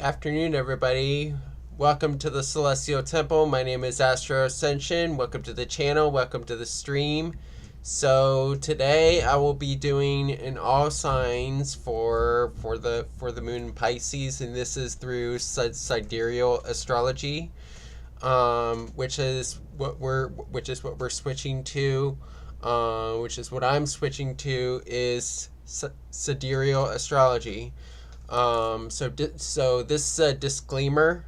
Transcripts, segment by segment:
Afternoon, everybody. Welcome to the Celestial Temple. My name is Astro-Ascension. Welcome to the channel. Welcome to the stream. So today I will be doing an all signs for the moon in Pisces, and this is through Sidereal astrology, which is what we're switching to. Which is what I'm switching to is Sidereal astrology. So this disclaimer.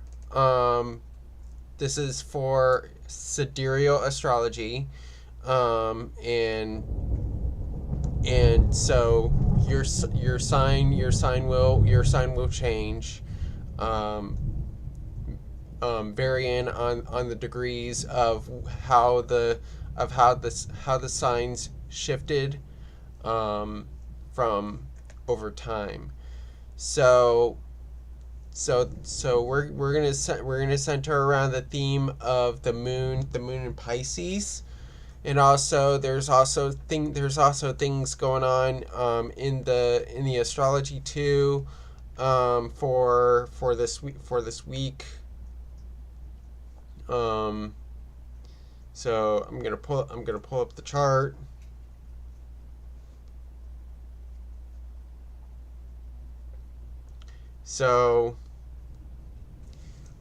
This is for sidereal astrology, and so your sign will change, varying on the degrees of how the signs shifted, from over time. So we're gonna center around the theme of the moon in Pisces, and also there's also things going on in the astrology too, for this week. So I'm gonna pull up the chart. So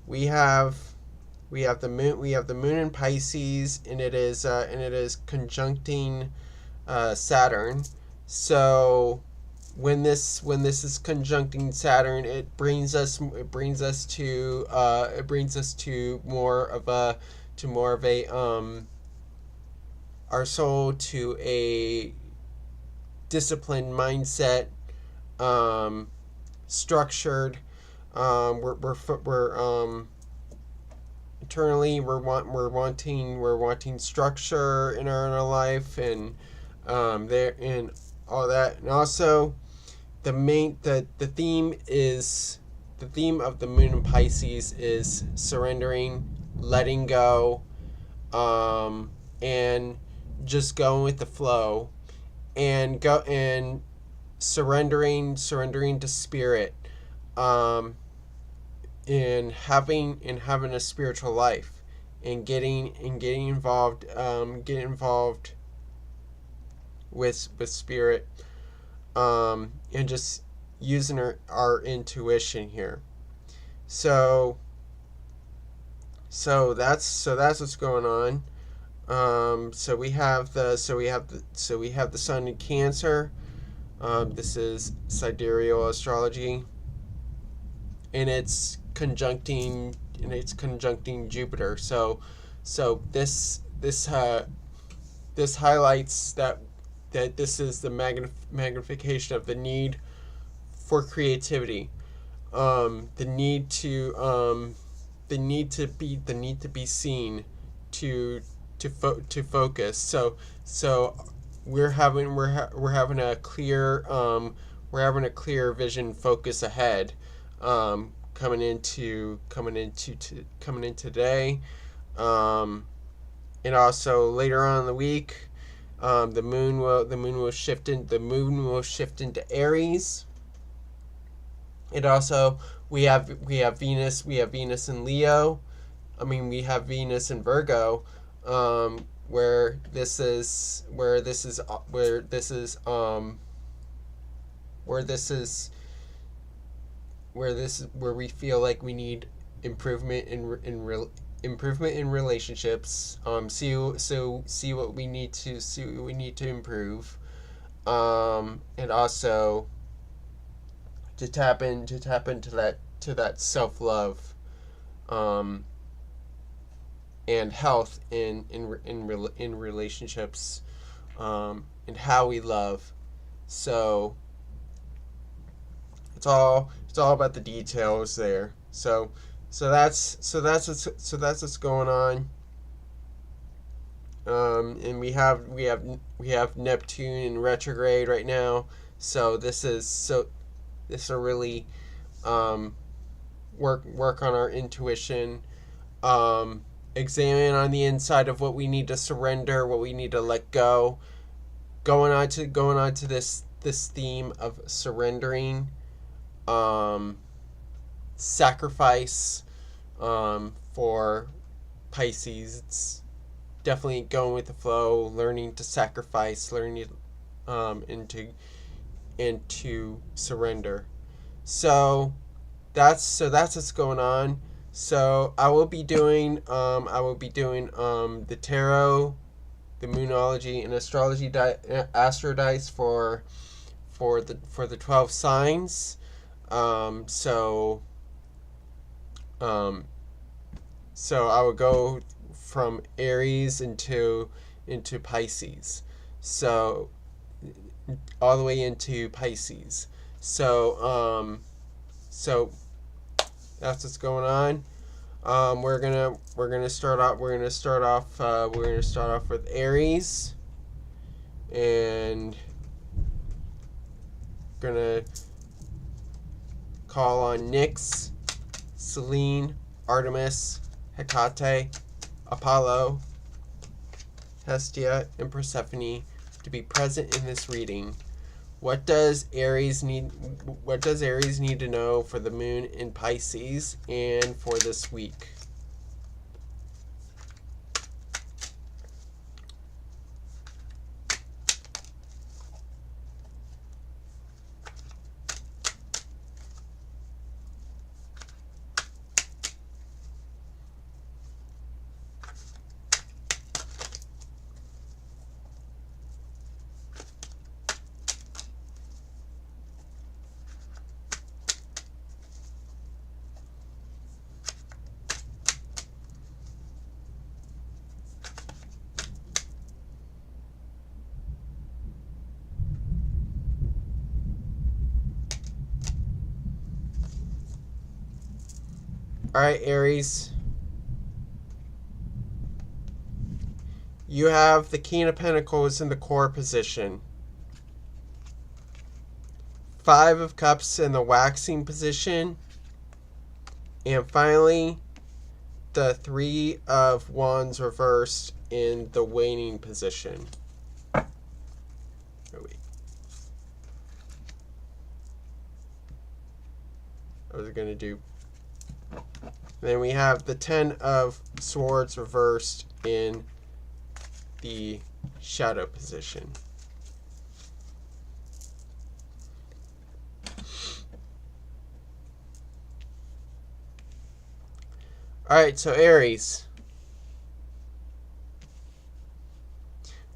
we have the moon in Pisces, and it is conjuncting Saturn. So when this is conjuncting Saturn, it brings us to more of a our soul to a disciplined mindset, structured. We're internally we're wanting structure in our life, and there and all that. And also the theme of the moon in Pisces is surrendering, letting go, and just going with the flow, and surrendering to spirit, and having a spiritual life, and getting involved with spirit, and just using our intuition here. So that's what's going on. So we have the sun in Cancer. This is sidereal astrology, and it's conjuncting Jupiter. So this highlights that this is the magnification of the need for creativity, the need to be seen, to focus. So we're having a clear vision, focus ahead, coming in today, and also later on in the week, the moon will shift into Aries. And also we have Venus in Leo. We have Venus in Virgo, where we feel like we need improvement in relationships. See what we need to improve, and also to tap into that self-love, and health in relationships, and how we love. So it's all about the details there. So that's what's going on. And we have Neptune in retrograde right now. So this will really work on our intuition, examine on the inside of what we need to surrender, what we need to let go. Going on to this theme of surrendering, sacrifice for Pisces. It's definitely going with the flow, learning to sacrifice, learning and to surrender. So that's what's going on. So I will be doing the tarot, the Moonology, and astrology Astro-Dice for the 12 signs. So I would go from Aries into Pisces. So all the way into Pisces. So that's what's going on. We're gonna start off with Aries, and gonna call on Nyx, Selene, Artemis, Hecate, Apollo, Hestia, and Persephone to be present in this reading. What does Aries need to know for the moon in Pisces and for this week? Alright, Aries. You have the King of Pentacles in the core position. 5 of Cups in the waxing position. And finally, the 3 of Wands reversed in the waning position. Oh, wait. I was going to do... Then we have the 10 of Swords reversed in the shadow position. Alright, so Aries.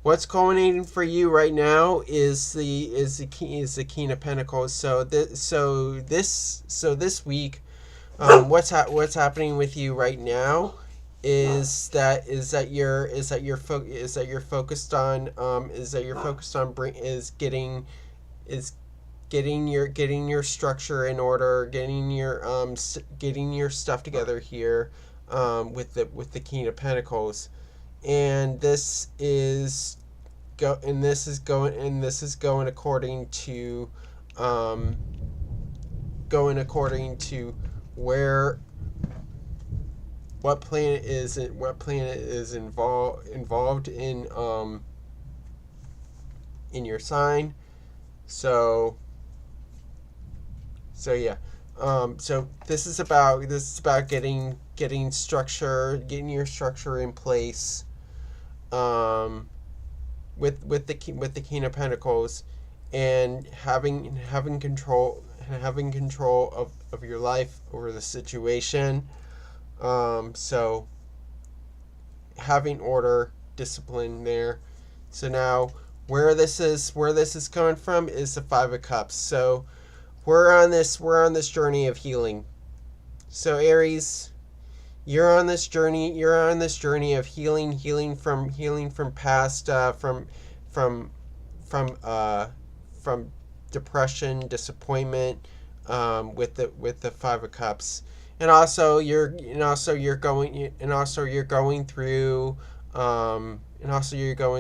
What's culminating for you right now is the King of Pentacles. So this week, what's happening with you right now is that you're focused on getting your structure in order, getting your stuff together here, with the King of Pentacles, and this is going according to what planet is involved in your sign. So yeah. So this is about getting your structure in place, with the King of Pentacles, and having control of your life over the situation. So having order, discipline there. So now where this is coming from is the 5 of Cups. So we're on this journey of healing. So Aries, you're on this journey of healing from past, from depression, disappointment, with the 5 of Cups. And also you're going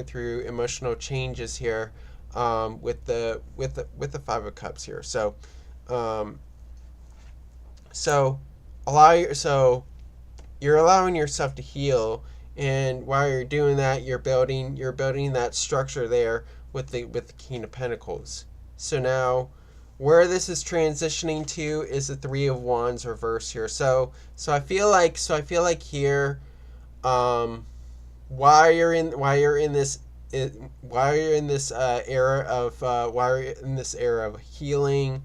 through emotional changes here, with the 5 of Cups here. So you're allowing yourself to heal, and while you're doing that, you're building that structure there with the King of Pentacles. So now where this is transitioning to is the Three of Wands reverse here. So I feel like here, while you're in this era of healing,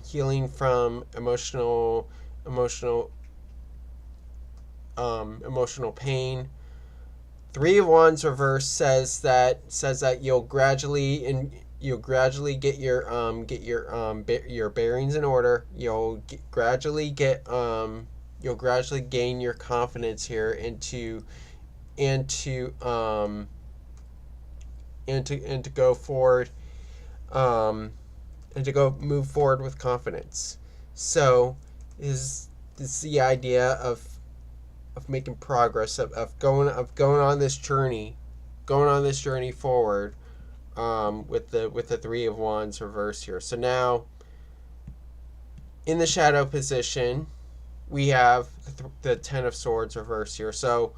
healing from emotional pain. Three of Wands reverse says that you'll gradually get your bearings in order. You'll gradually gain your confidence here and to go forward, and to go move forward with confidence. So is the idea of making progress, of going on this journey forward, with the Three of Wands reverse here. So now in the shadow position, we have the Ten of Swords reverse here. So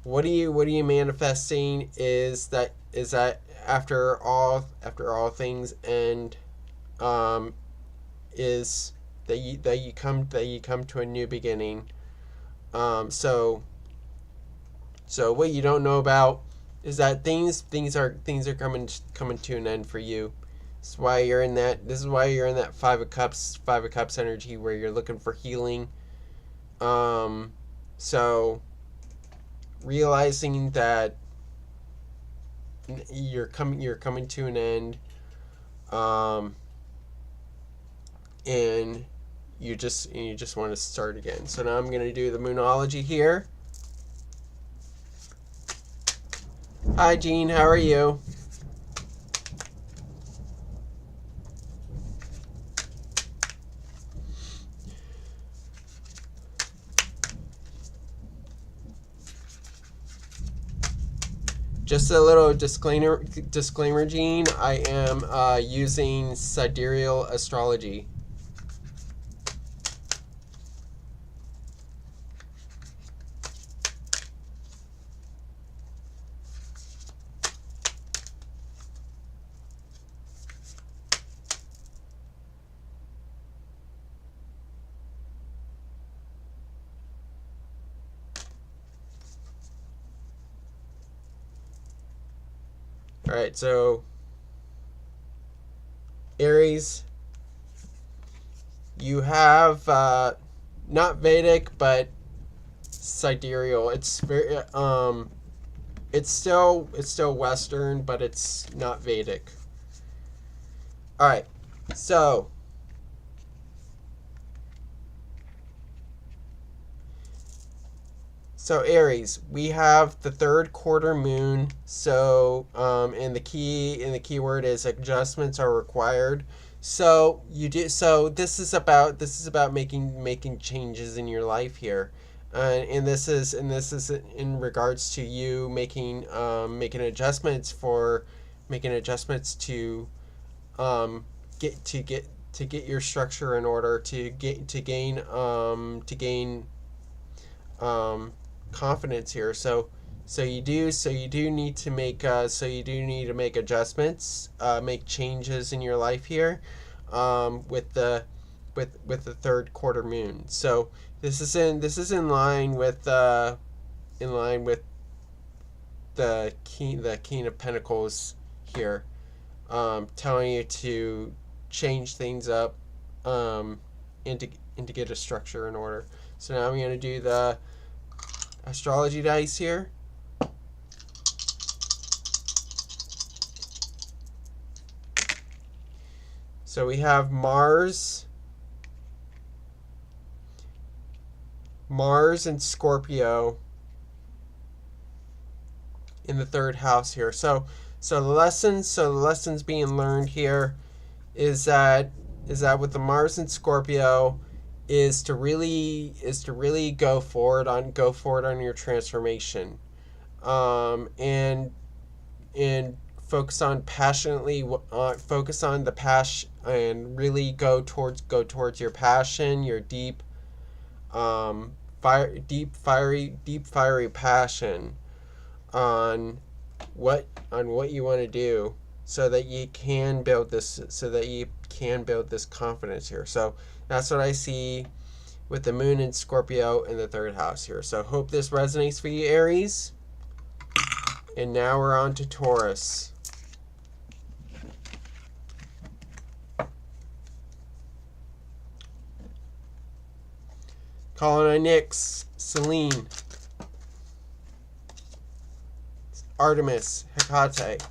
what are you manifesting is that after all things end, is that you come to a new beginning. So what you don't know about is that things are coming to an end for you. This is why you're in that Five of Cups energy where you're looking for healing. So realizing that you're coming to an end, and you just want to start again. So now I'm going to do the Moonology here. Hi Jean, how are you? Just a little disclaimer, Jean. I am using Sidereal astrology. All right, so Aries, you have not Vedic but Sidereal. It's very it's still Western, but it's not Vedic. All right, so Aries, we have the third quarter moon. So and the keyword is adjustments are required. So this is about making changes in your life here, and this is in regards to you making adjustments to get your structure in order, to gain confidence here. So you do need to make adjustments, make changes in your life here, with the third quarter moon. So this is in line with the King of Pentacles here, telling you to change things up, and to get a structure in order. So now I'm going to do the astrology dice here. So we have Mars and Scorpio in the third house here. So the lessons being learned here is that with the Mars and Scorpio is to really go forward on your transformation, and focus on the passion, and really go towards your passion, your deep fiery passion on what you want to do, so that you can build this, so that you can build this confidence here. So that's what I see with the moon in Scorpio in the 3rd house here. So hope this resonates for you, Aries. And now we're on to Taurus. Calling on Nyx, Selene, Artemis, Hecate,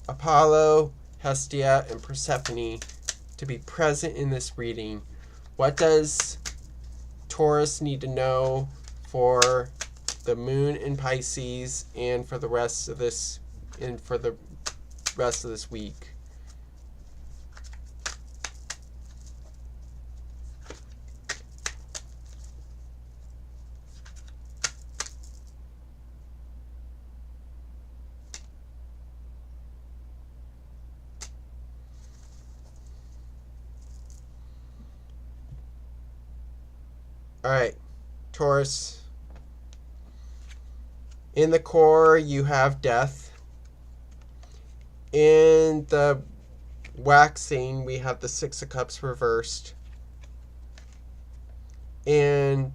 Apollo, Hestia, and Persephone to be present in this reading. What does Taurus need to know for the moon in Pisces and for the rest of this week? All right, Taurus. In the core, you have death. In the waxing, we have the 6 of Cups reversed. And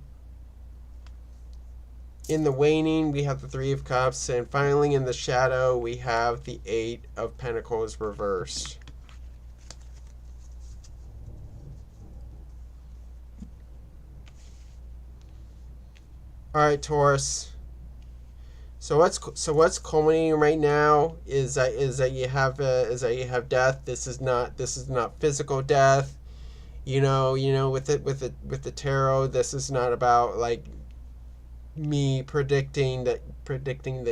in the waning, we have the 3 of Cups. And finally, in the shadow, we have the 8 of Pentacles reversed. All right, Taurus. So what's culminating right now is that you have death. This is not physical death. You know with the tarot, this is not about like me predicting that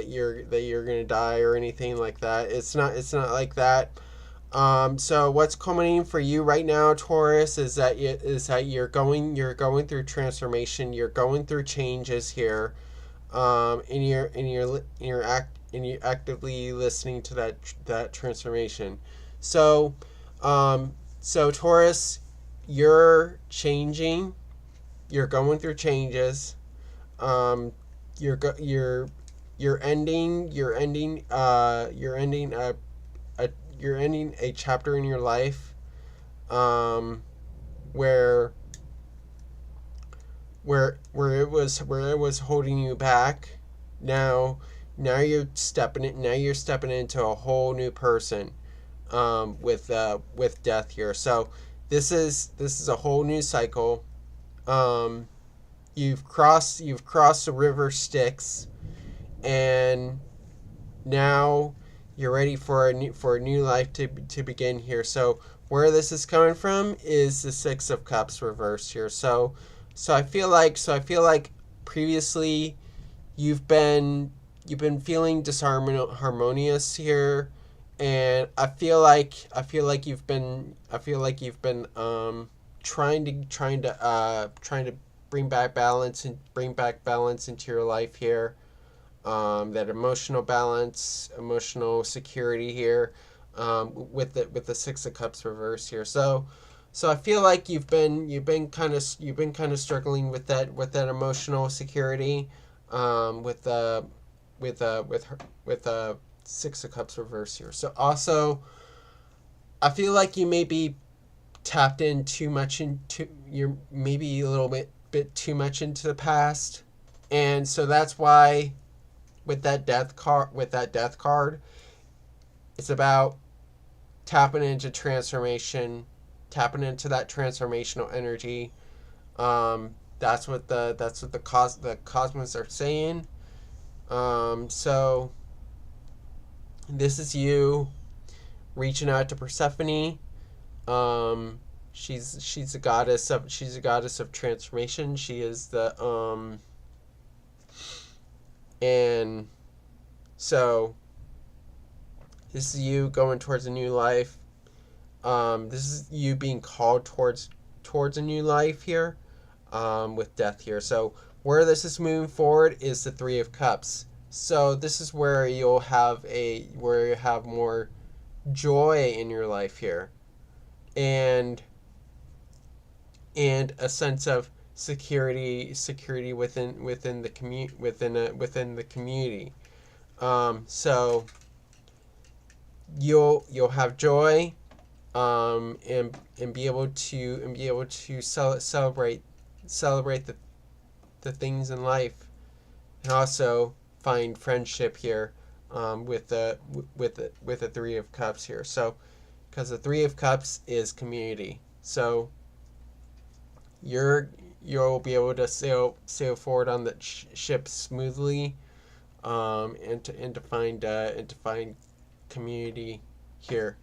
you're gonna die or anything like that. It's not like that. So what's culminating for you right now, Taurus, is that you're going through transformation. You're going through changes here, and you're actively listening to that transformation. So Taurus, you're changing. You're going through changes. You're ending a chapter in your life where it was holding you back. Now you're stepping into a whole new person with death here. So this is a whole new cycle. You've crossed the river Styx, and now you're ready for a new life to begin here. So where this is coming from is the 6 of Cups reversed here. So I feel like previously you've been feeling disharmonious here, and I feel like you've been trying to bring back balance into your life here. That emotional balance, emotional security here, with the 6 of Cups reversed here. So I feel like you've been kind of struggling with that emotional security, with the 6 of Cups reversed here. So also, I feel like you may be tapped in too much into, you're maybe a little bit too much into the past, and so that's why. With that death card, it's about tapping into transformation, tapping into that transformational energy. That's what the cosmos are saying. So this is you reaching out to Persephone. She's a goddess of transformation. She is the and so this is you going towards a new life. This is you being called towards a new life here, with death here. So where this is moving forward is the 3 of Cups. So this is where you have more joy in your life here, and a sense of security within the community. So you'll have joy, and be able to celebrate the things in life, and also find friendship here, with the Three of Cups here. So, because the Three of Cups is community, so you'll be able to sail forward on the ship smoothly, and to find community here.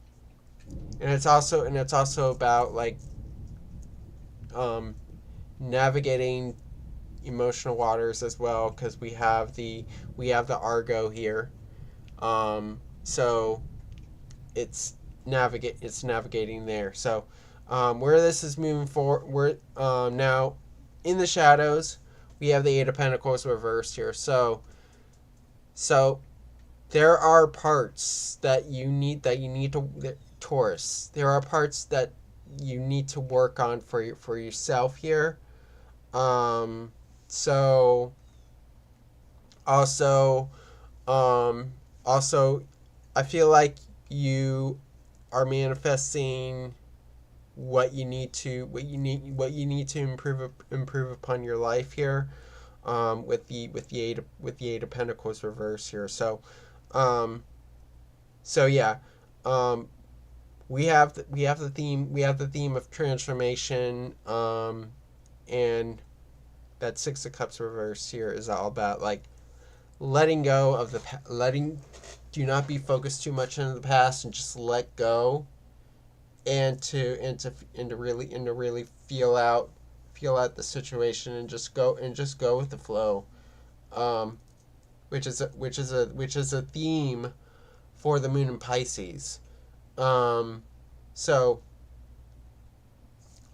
And it's also about like, navigating emotional waters as well, because we have the Argo here. So it's navigating there. So, where this is moving forward, we're now in the shadows. We have the Eight of Pentacles reversed here. So there are parts that you need to, Taurus. There are parts that you need to work on for yourself here. So also, I feel like you are manifesting what you need to improve upon your life here, with the Eight of Pentacles reverse here. So, yeah, we have the theme of transformation, and that Six of Cups reverse here is all about like letting go of do not be focused too much on the past, and just let go, and to really feel out the situation, and just go with the flow, which is a theme for the moon in Pisces. So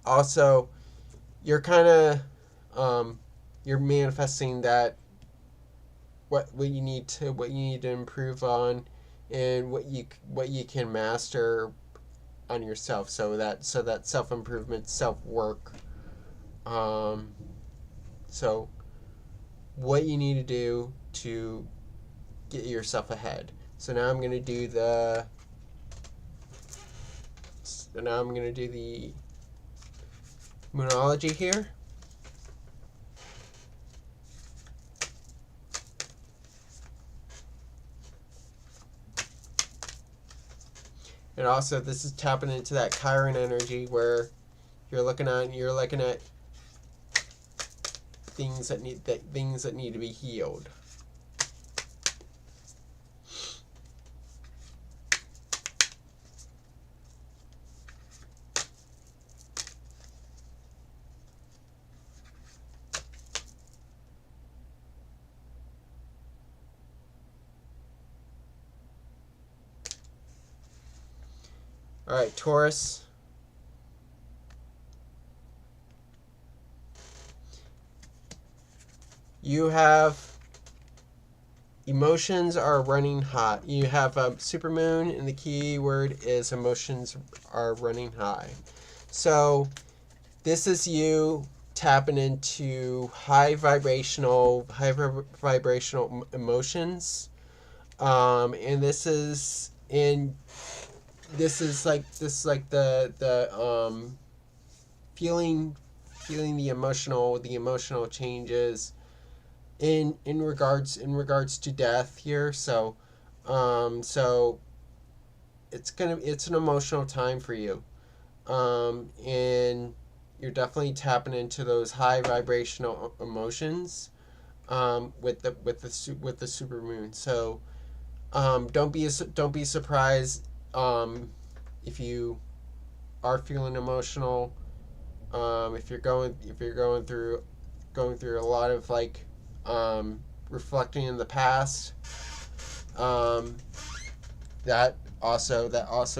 also you're kind of, you're manifesting that what you need to improve on, and what you can master on yourself, so that self-improvement, self-work, so what you need to do to get yourself ahead. So now I'm going to do the Moonology here. And also, this is tapping into that Chiron energy, where you're looking at things that need to be healed. All right, Taurus. You have emotions are running hot. You have a supermoon, and the key word is emotions are running high. So this is you tapping into high vibrational emotions, and this is like the feeling the emotional changes in regards to death here. So it's an emotional time for you, and you're definitely tapping into those high vibrational emotions, with the supermoon. So don't be surprised, if you are feeling emotional, if you're going through a lot of like, reflecting in the past, that also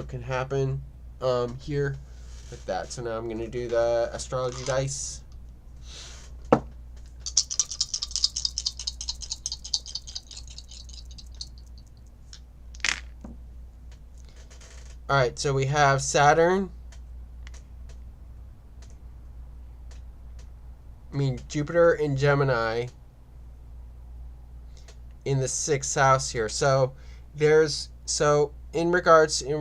can happen, here with that. So now I'm going to do the astrology dice. All right, so we have Saturn. Jupiter and Gemini in the 6th house here. So in regards to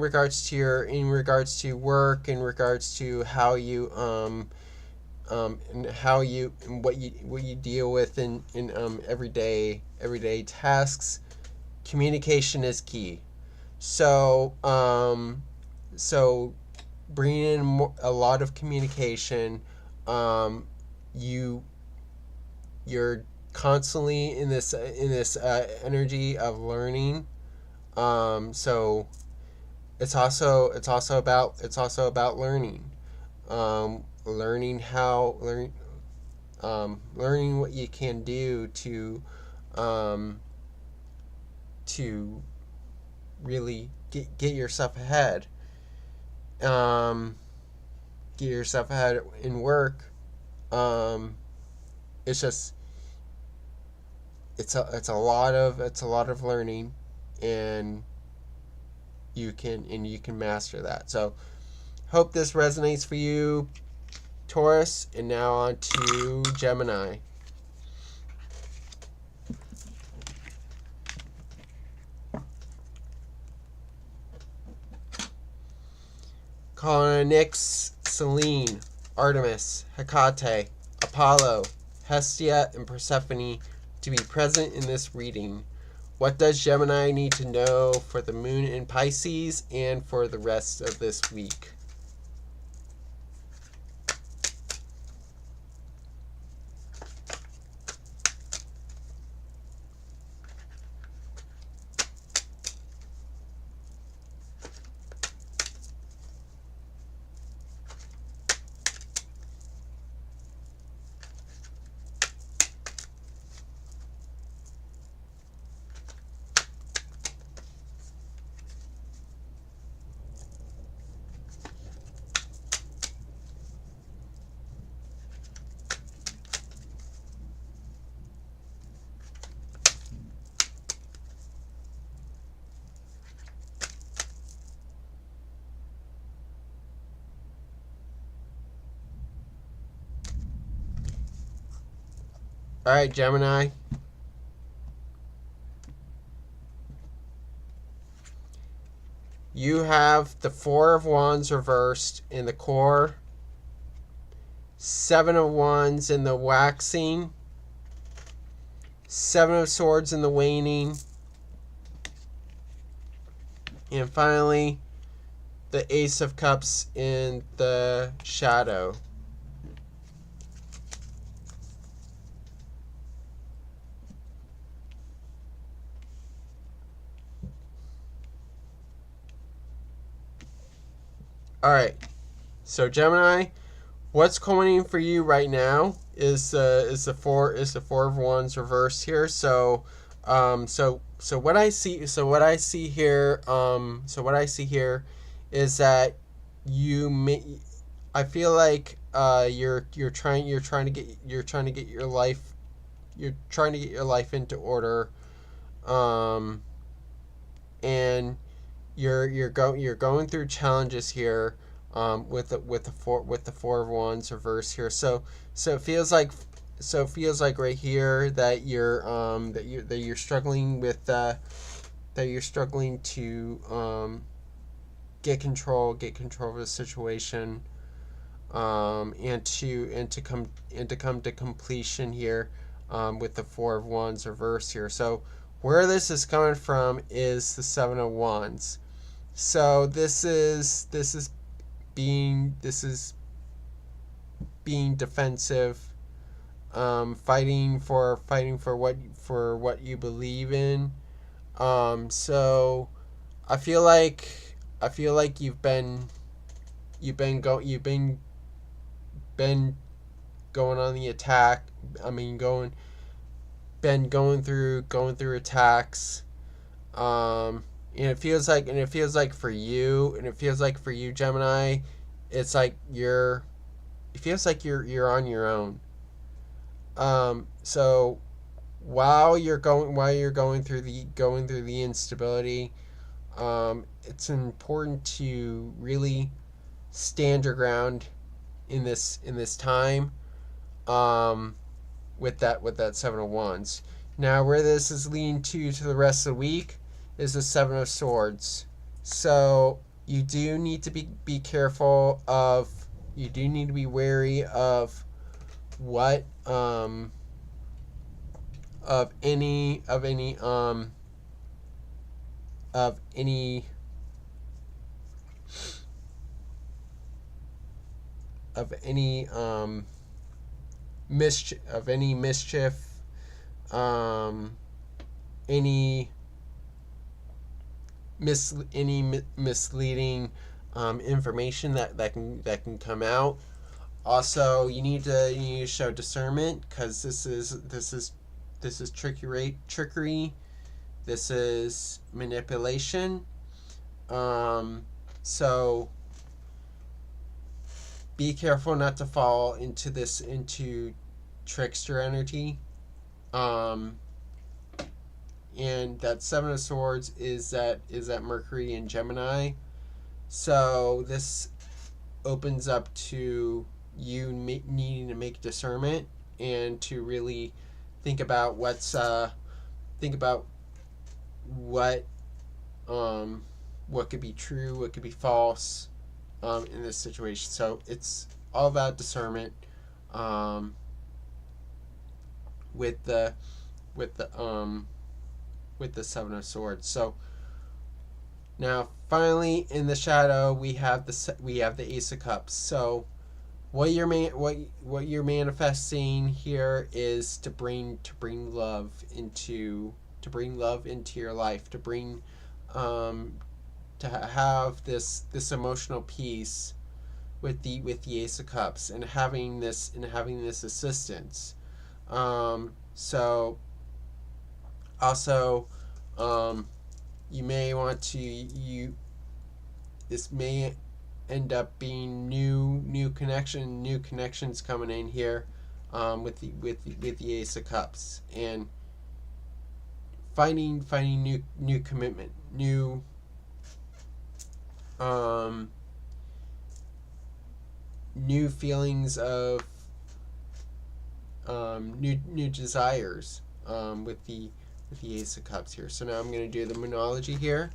work, in regards to how you and how you and what you deal with in everyday tasks, communication is key. So so bringing in a lot of communication. You you're constantly in this energy of learning. So it's also about learning. Learning what you can do um, to really get yourself ahead. Um, get yourself ahead in work. Um, it's just it's a lot of learning, and you can master that. So hope this resonates for you, Taurus. And now on to Gemini. Calling on Nyx, Selene, Artemis, Hecate, Apollo, Hestia, and Persephone to be present in this reading. What does Gemini need to know for the moon in Pisces and for the rest of this week? All right, Gemini. You have the Four of Wands reversed in the core, Seven of Wands in the waxing, Seven of Swords in the waning, and finally the Ace of Cups in the shadow. All right, so Gemini, what's coming for you right now is the four of Wands reversed here. So what I see here is that I feel like you're trying to get your life into order, and you're going through challenges here, with the Four of Wands reverse here. So it feels like right here that you're struggling with that you're struggling to get control of the situation, and to come to completion here, with the Four of Wands reverse here. So where this is coming from is the Seven of Wands. So this is being defensive, fighting for what you believe in. So I feel like you've been going on the attack. I mean, going through attacks. And it feels like for you, Gemini, it's like you're on your own. So while you're going through the instability, it's important to really stand your ground in this time, with that Seven of Wands. Now, where this is leading to the rest of the week is the Seven of Swords. So you do need to be careful of, you do need to be wary of what of any of any of any of any mischief, of any mischief, any misleading information that can come out. Also, you need to show discernment, because this is trickery. This is manipulation. So be careful not to fall into trickster energy. And that Seven of Swords is that Mercury in Gemini. So this opens up to you needing to make discernment and to really think about what could be true, what could be false in this situation. So it's all about discernment with the Seven of Swords. So now finally in the shadow we have the Ace of Cups. So what you're manifesting here is to bring love into your life, to bring to have this emotional peace with the Ace of Cups, and having this assistance. So also, you may want to this may end up being new connections coming in here with the Ace of Cups, and finding new commitment, new feelings of new desires with the Ace of Cups here. So now I'm going to do the Moonology here.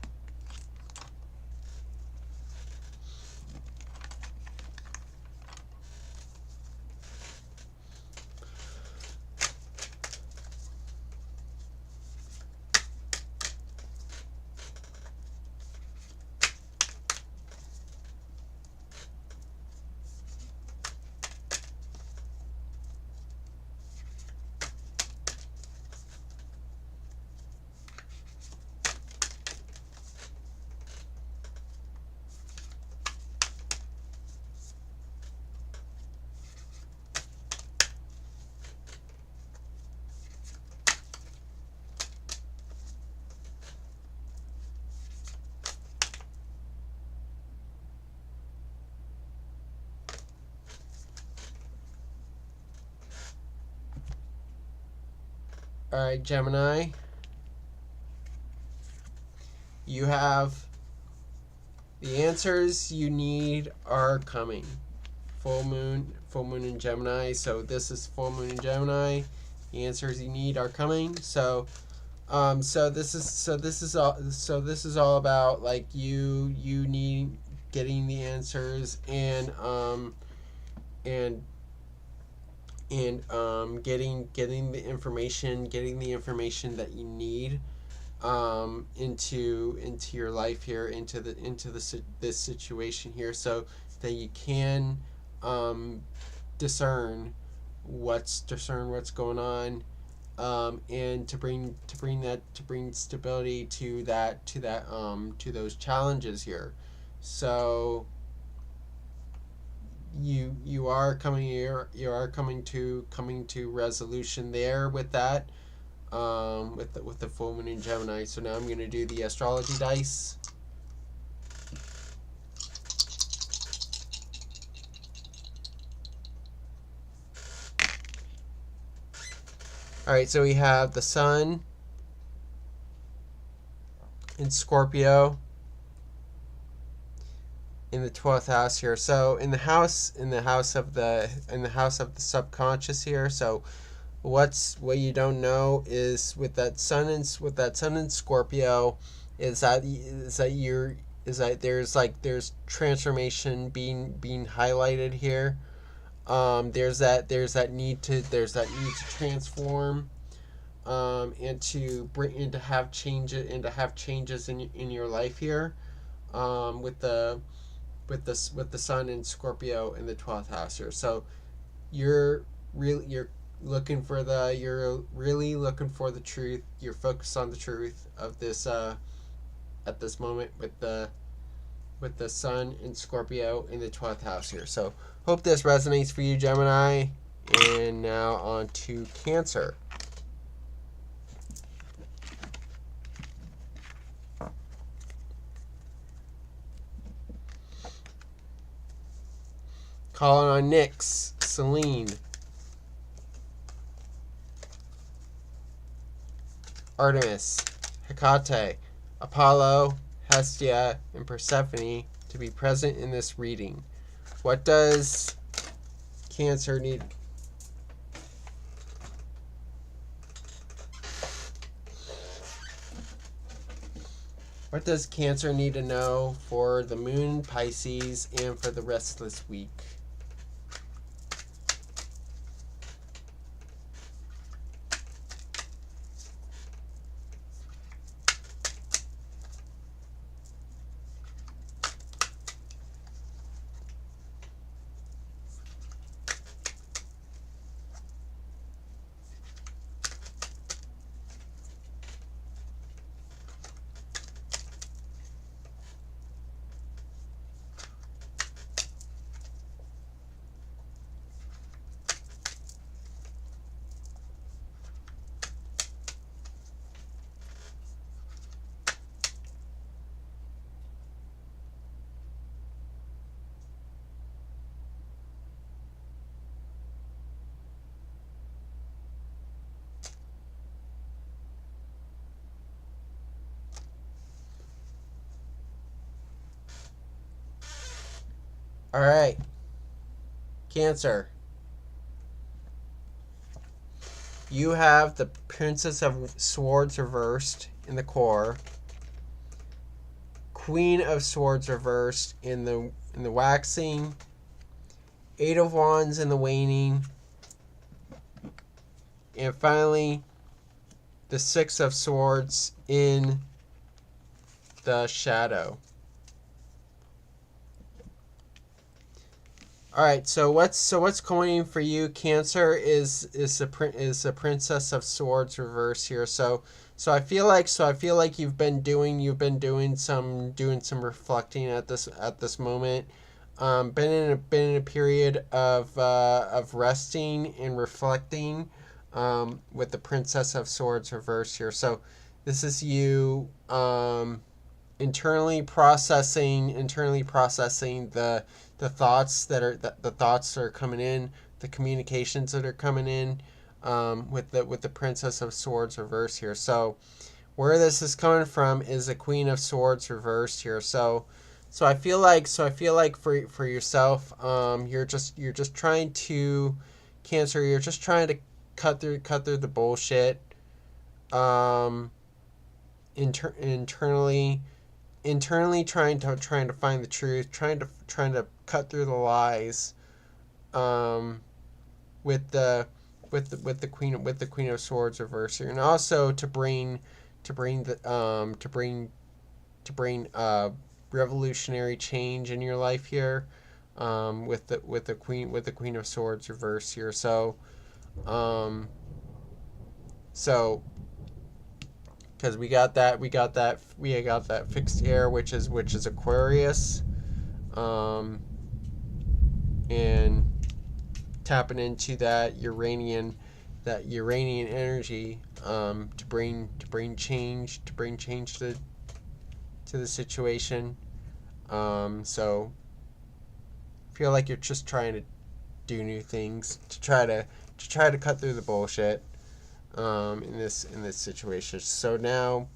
All right, Gemini, you have the answers you need are coming. Full moon in Gemini. So this is full moon in Gemini. The answers you need are coming. So this is all about like you need getting the answers, and getting the information that you need into your life here, into this situation here, so that you can discern what's going on, and to bring stability to those challenges here. So you are coming to resolution there with that, with the full moon in Gemini. So now I'm going to do the astrology dice. All right, so we have the Sun in Scorpio in the 12th house here. So in the house of the subconscious here. So what you don't know is with that sun in Scorpio is that there's transformation being highlighted here. There's that need to transform, and to bring and to have changes in your life here, with the sun in Scorpio in the 12th house here. So you're you're you're really looking for the truth. You're focused on the truth of this, at this moment, with the sun in Scorpio in the 12th house here. So hope this resonates for you, Gemini. And now on to Cancer. Calling on Nyx, Selene, Artemis, Hecate, Apollo, Hestia, and Persephone to be present in this reading. What does Cancer need? What does Cancer need to know for the moon, Pisces, and for the rest of this week? All right, Cancer. You have the Princess of Swords reversed in the core, Queen of Swords reversed in the waxing, Eight of Wands in the waning, and finally the Six of Swords in the shadow. All right, so what's going for you, Cancer, is the Princess of Swords reverse here. So I feel like you've been doing some reflecting at this moment. Been in a period of resting and reflecting, with the Princess of Swords reverse here. So this is you, internally processing the thoughts that are coming in, the communications that are coming in, with the Princess of Swords reverse here. So where this is coming from is the Queen of Swords reversed here. So I feel like for yourself, you're just trying to, Cancer, you're just trying to cut through the bullshit, internally trying to find the truth, trying to cut through the lies, with the Queen of Swords reverse here, and also to bring revolutionary change in your life here, with the Queen of Swords reverse here. So because we got that fixed air, which is Aquarius, and tapping into that Uranian energy, to bring change to the situation. So feel like you're just trying to do new things to try to cut through the bullshit, in this situation. So now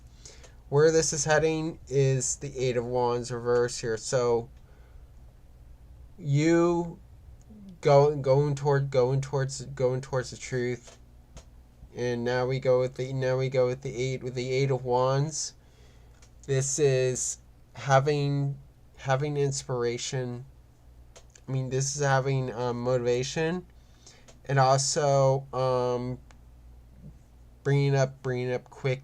where this is heading is the Eight of Wands reverse here. So you going towards the truth. And now we go with the Eight of Wands. This is having inspiration. I mean, this is having motivation, and also bringing up quick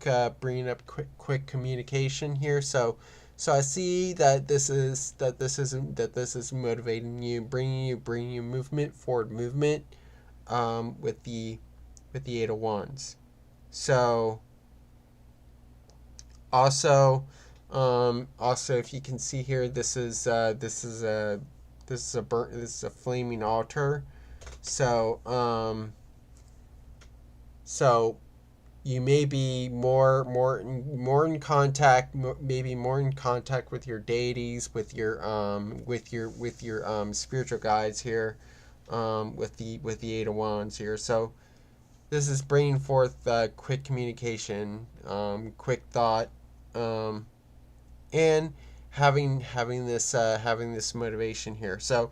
communication here. So I see that this is motivating you, bringing you forward movement with the Eight of Wands. So also if you can see here, this is a flaming altar. So so you may be more in contact, maybe more in contact with your deities, with your spiritual guides here, with the Eight of Wands here. So this is bringing forth quick communication, quick thought, and having this motivation here. So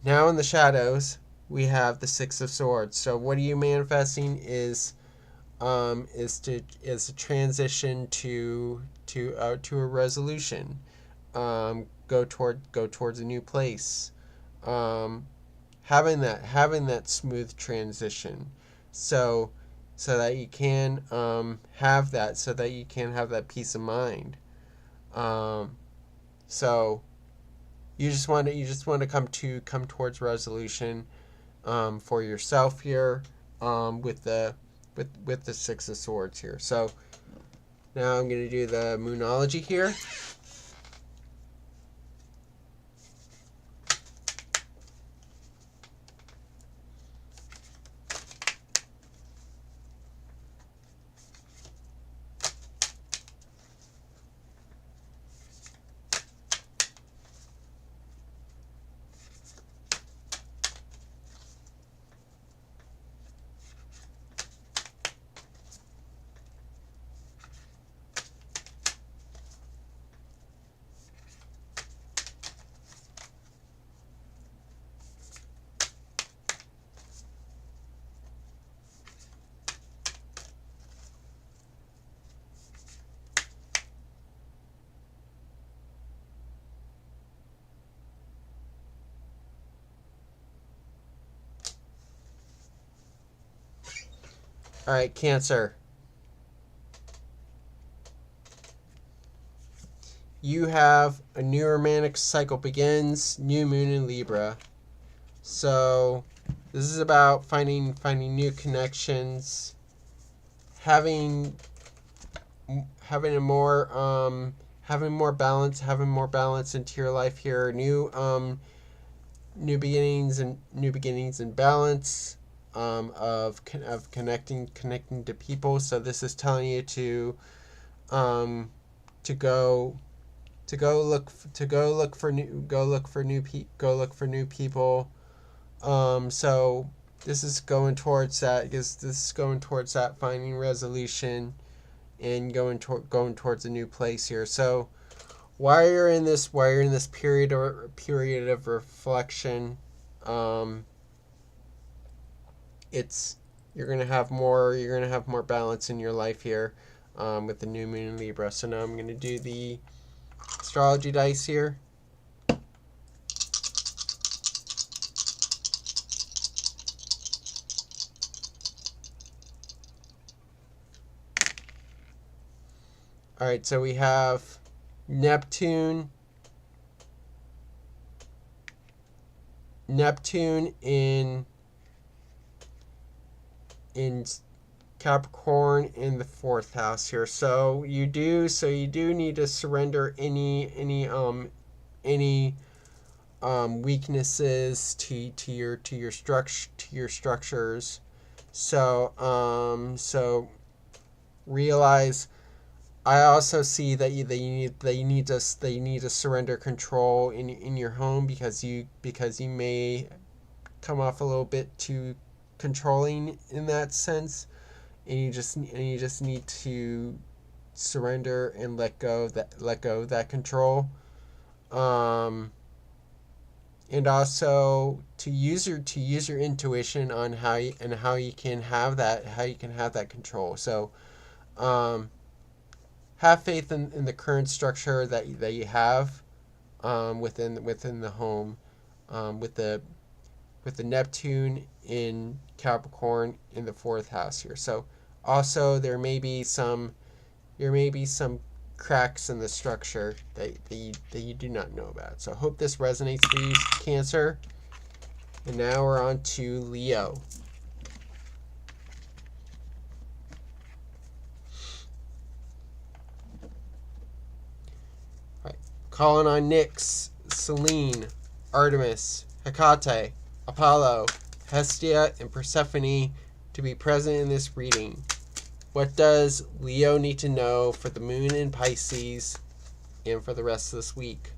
now in the shadows we have the Six of Swords. So what are you manifesting is a transition to a resolution. Go towards a new place. Having that smooth transition, so that you can have that peace of mind. So you just want to come towards resolution for yourself here, with the Six of Swords here. So now I'm going to do the Moonology here. All right, Cancer. You have a new romantic cycle begins, new moon in Libra. So this is about finding new connections, having more balance into your life here. New beginnings and balance. Of connecting to people. So this is telling you to go look for new people. So this is going towards that, finding resolution and going towards a new place here. So while you're in this period of reflection, you're gonna have more balance in your life here, with the new moon in Libra. So now I'm gonna do the astrology dice here. All right, so we have Neptune in Capricorn in the 4th house here. So you do need to surrender any weaknesses to your structures. So realize, I also see that you need to surrender control in your home, because you may come off a little bit too controlling in that sense, and you just need to surrender and let go of that control, and also to use your intuition on how you can have that control. So have faith in the current structure that you have within the home, with the Neptune in Capricorn in the 4th house here. So also there may be some cracks in the structure that you do not know about. So I hope this resonates for you, Cancer. And now we're on to Leo. All right. Calling on Nyx, Selene, Artemis, Hecate, Apollo, Hestia, and Persephone to be present in this reading. What does Leo need to know for the moon in Pisces and for the rest of this week?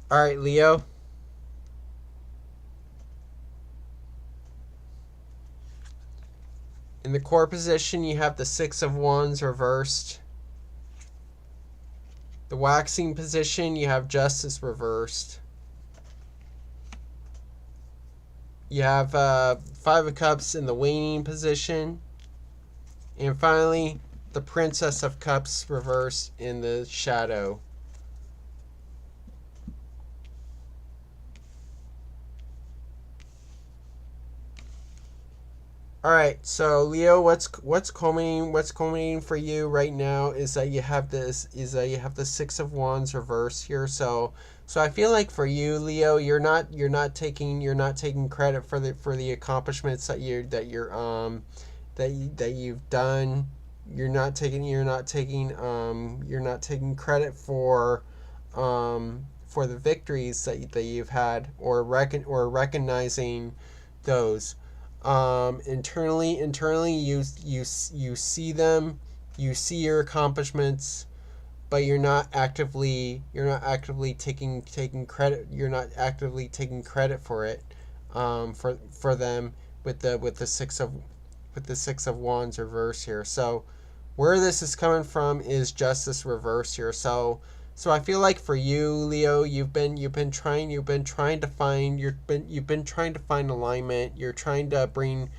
All right, Leo. In the core position, you have the 6 of Wands reversed. The waxing position, you have Justice reversed. You have 5 of Cups in the waning position. And finally, the Princess of Cups reversed in the shadow. All right, so Leo, what's culminating for you right now is that you have the 6 of Wands reverse here. So I feel like for you, Leo, you're not taking credit for the accomplishments that you've done. You're not taking credit for the victories that you've had, or recognizing those. Internally you see them, you see your accomplishments, but you're not actively taking credit. You're not actively taking credit for it, for them with the 6 of Wands reverse here. So where this is coming from is Justice reverse here. So I feel like for you, Leo, you've been trying to find alignment. You're trying to bring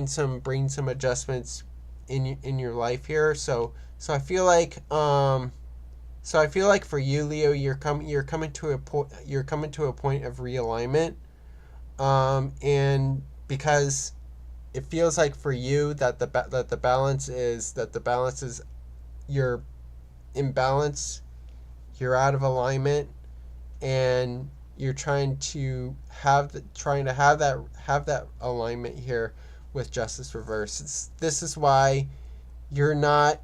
some adjustments in your life here. So I feel like for you, Leo, you're coming to a point of realignment, and because it feels like for you that the balance is you're imbalanced. You're out of alignment, and you're trying to have that alignment here with Justice reverse. This is why you're not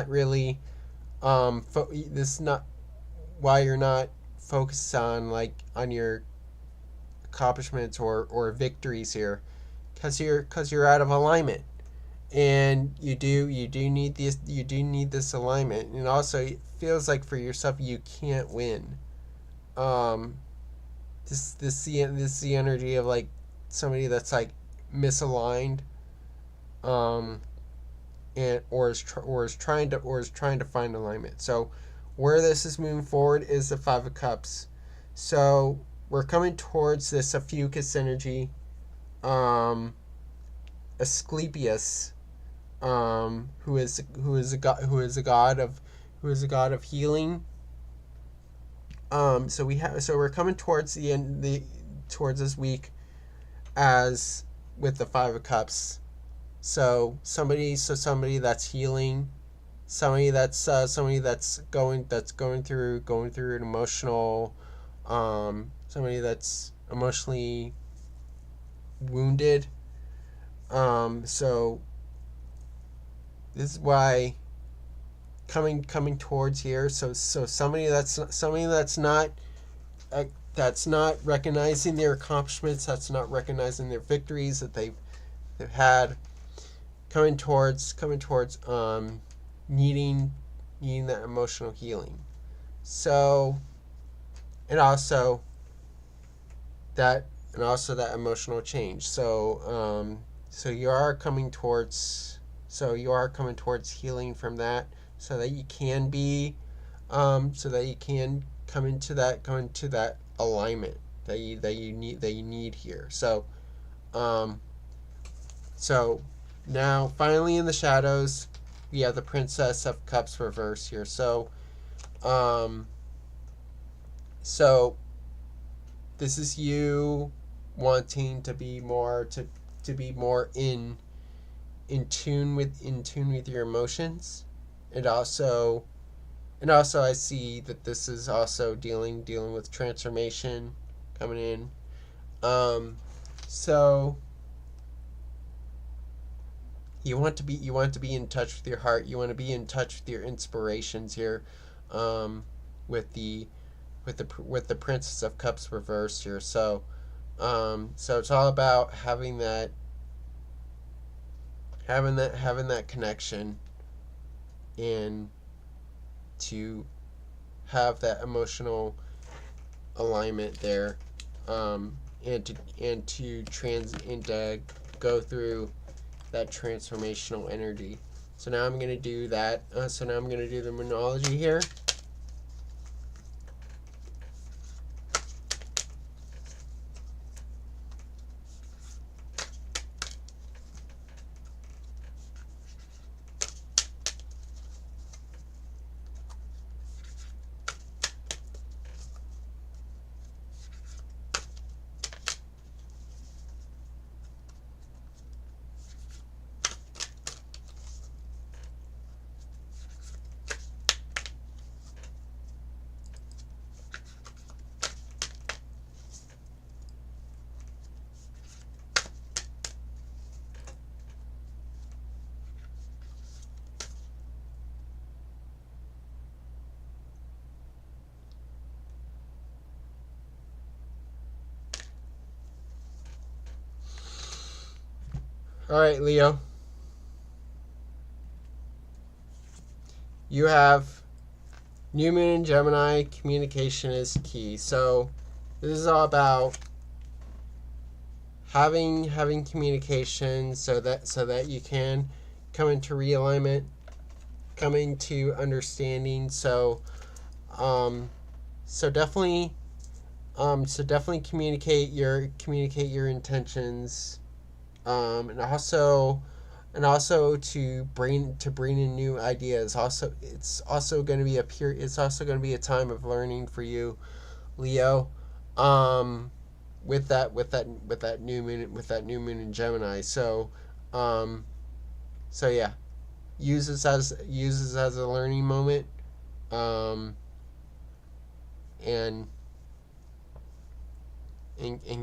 really this is not why you're not focused on your accomplishments or victories here, because you're out of alignment. And you do need this alignment. And also it feels like for yourself you can't win. This is the energy of like somebody that's like misaligned, and or is trying to find alignment. So where this is moving forward is the 5 of Cups. So we're coming towards this Ophiuchus energy, Asclepius, who is a god of healing. So we're coming towards the end towards this week as with the 5 of Cups. somebody that's healing, somebody that's going through an emotional, somebody that's emotionally wounded. So this is why coming towards here. So somebody that's not recognizing their accomplishments, that's not recognizing their victories that they've had, coming towards needing that emotional healing. So and also that emotional change. So you are coming towards healing from that, so that you can come into that alignment that you need here. So now finally in the shadows we have the Princess of Cups reverse here. So this is you wanting to be more in tune with your emotions, and also I see that this is also dealing with transformation coming in. So you want to be in touch with your heart. You want to be in touch with your inspirations here, with the Princess of Cups reversed here. So it's all about having that connection, and to have that emotional alignment there, and to go through that transformational energy. So now I'm going to do that. So now I'm going to do the Moonology here. All right, Leo. You have New Moon in Gemini. Communication is key. So this is all about having communication, so that you can come into realignment, coming to understanding. So definitely communicate your intentions, and also to bring in new ideas. It's also going to be a time of learning for you, Leo, with that new moon in Gemini. So yeah, use this as a learning moment, and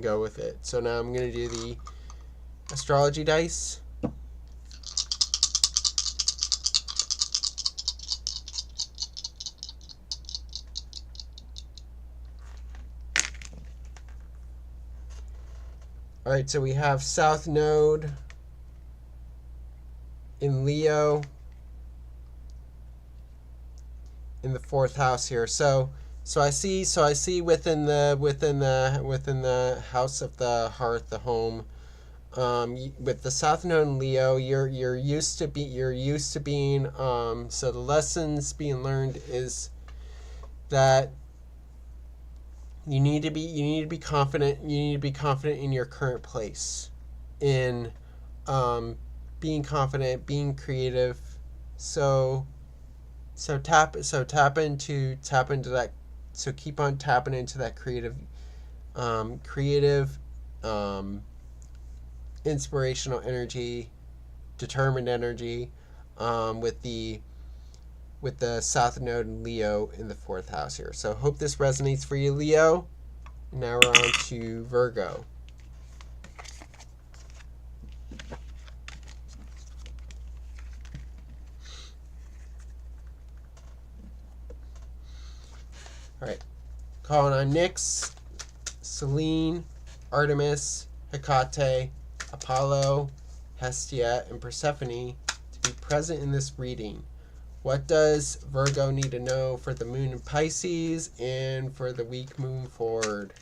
go with it. So now I'm going to do the astrology dice. All right, so we have South Node in Leo in the 4th house here. So I see within the house of the hearth, the home, with the South Node in Leo, you're used to being, so the lessons being learned is that you need to be confident. You need to be confident in your current place, in being confident, being creative. So tap into that. So keep on tapping into that creative inspirational energy, determined energy, with the South Node in Leo in the 4th house here. So hope this resonates for you, Leo. Now we're on to Virgo. All right, calling on Nyx, Selene, Artemis, Hecate, Apollo, Hestia, and Persephone to be present in this reading. What does Virgo need to know for the moon in Pisces and for the week moving forward?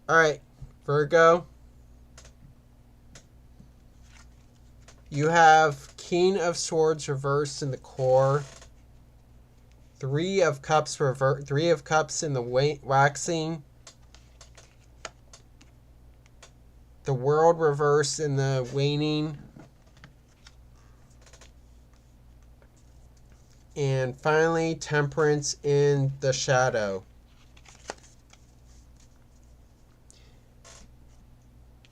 All right, Virgo, you have King of Swords reversed in the core, Three of Cups in the waxing, the World reversed in the waning, and finally Temperance in the shadow.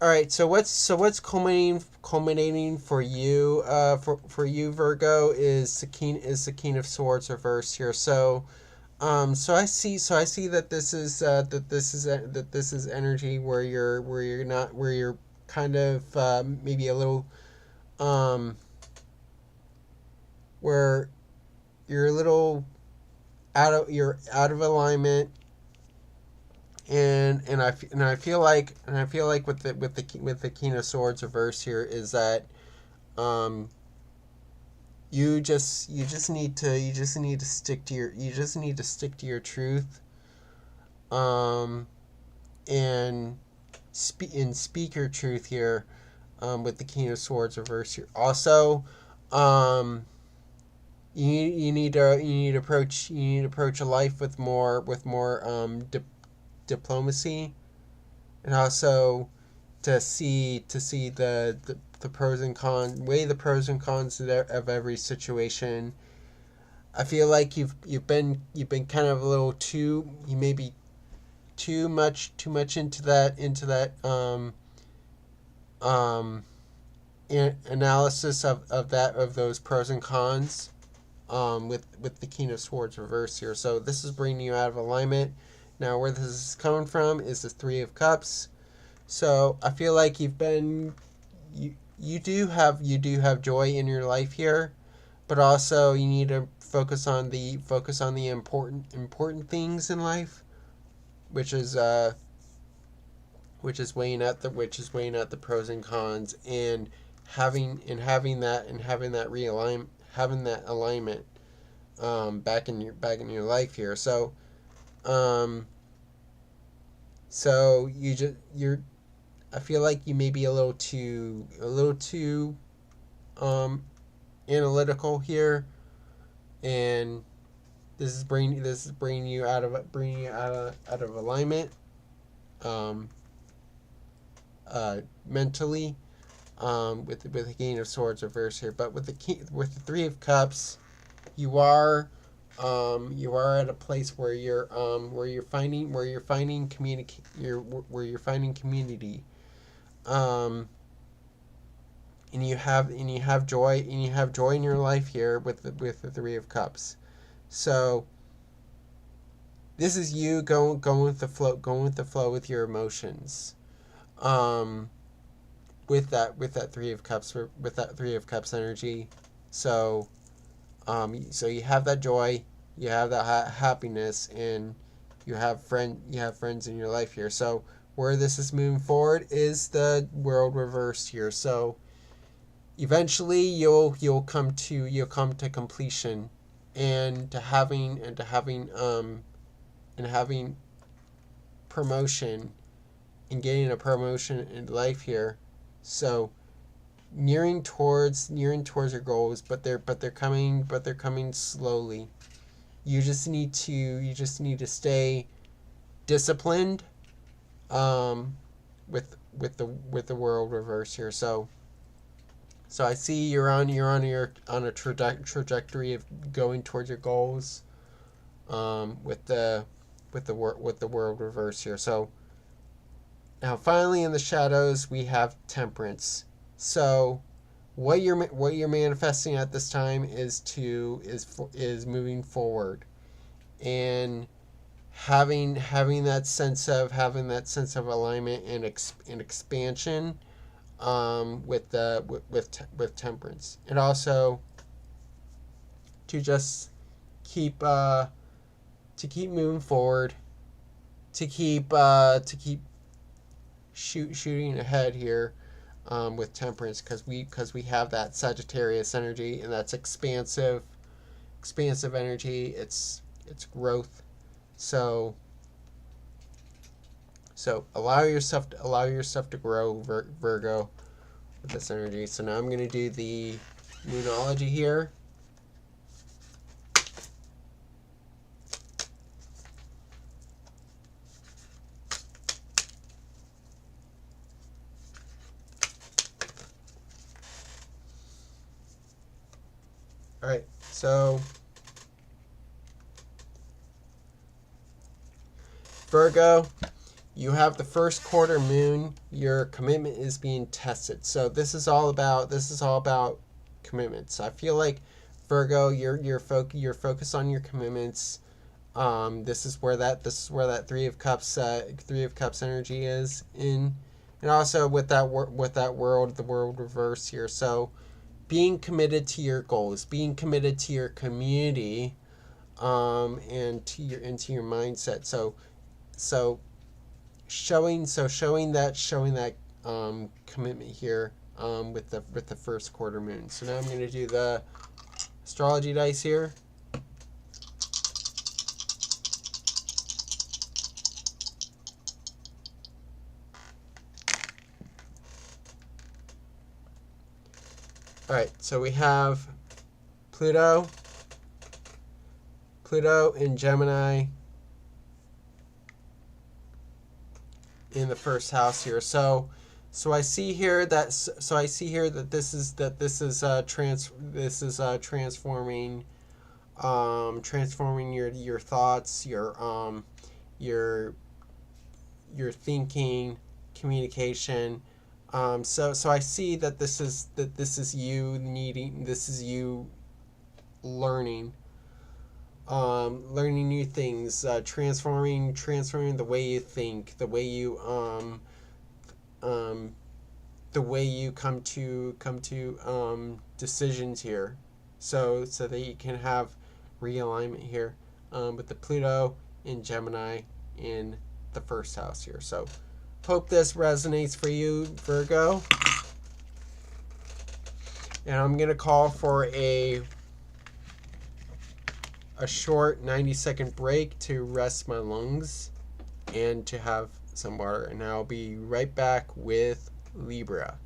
All right, so what's culminating for you, for you, Virgo, is the King of Swords reversed here. So I see that this is energy where you're kind of maybe a little where you're a little out of alignment. And I feel like with the King of Swords reverse here is that you just need to stick to your truth, and speak your truth here, with the King of Swords reverse here. Also, you need to approach a life with more diplomacy, and also to see the pros and cons, weigh the pros and cons of every situation. I feel like you've been kind of a little too, you may be too much into that analysis of those pros and cons, with the King of Swords reverse here. So this is bringing you out of alignment. Now, where this is coming from is the Three of Cups. So I feel like you do have joy in your life here, but also you need to focus on the important things in life, which is weighing out the pros and cons, and having that alignment, back in your life here. So I feel like you may be a little too analytical here, and this is bringing you out of alignment, mentally, with the King of Swords reverse here. But with the Three of Cups, you are at a place where you're finding community, and you have joy in your life here with the Three of Cups. So this is you going with the flow, with your emotions, with that Three of Cups, energy. So so you have that joy, you have that happiness, and you have friends in your life here. So where this is moving forward is the World reversed here. So eventually you'll come to completion, and to having promotion, and getting a promotion in life here. So nearing towards your goals, but they're coming slowly. You just need to stay disciplined, with the World reverse here. So I see you're on a trajectory of going towards your goals, with the World reverse here. So now finally in the shadows we have Temperance. So what you're manifesting at this time is moving forward, and having that sense of alignment and expansion, with Temperance, and also to just keep moving forward, to keep shooting ahead here, with Temperance, because we have that Sagittarius energy, and that's expansive energy. It's growth. So allow yourself to grow, Virgo, with this energy. So now I'm going to do the Moonology here. All right, so Virgo, you have the first quarter moon. Your commitment is being tested. So this is all about commitments. I feel like Virgo, you're focused on your commitments. This is where that Three of Cups energy is in, and also with that world, the World reverse here. So being committed to your goals, being committed to your community, and to your mindset. So showing that commitment here, with the first quarter moon. So now I'm going to do the astrology dice here. All right, so we have Pluto in Gemini in the first house here. So I see here that this is transforming, transforming your thoughts, your thinking, communication. So I see that this is you learning, learning new things, transforming the way you think, the way you come to decisions here, so that you can have realignment here, with the Pluto in Gemini in the first house here. So hope this resonates for you, Virgo. And I'm going to call for a short 90-second break to rest my lungs and to have some water. And I'll be right back with Libra.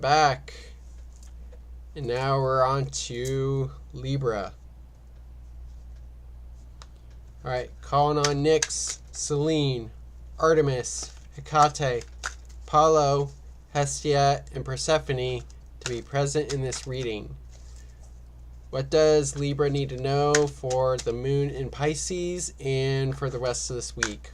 back. And now we're on to Libra. Alright, calling on Nyx, Selene, Artemis, Hecate, Apollo, Hestia, and Persephone to be present in this reading. What does Libra need to know for the moon in Pisces and for the rest of this week?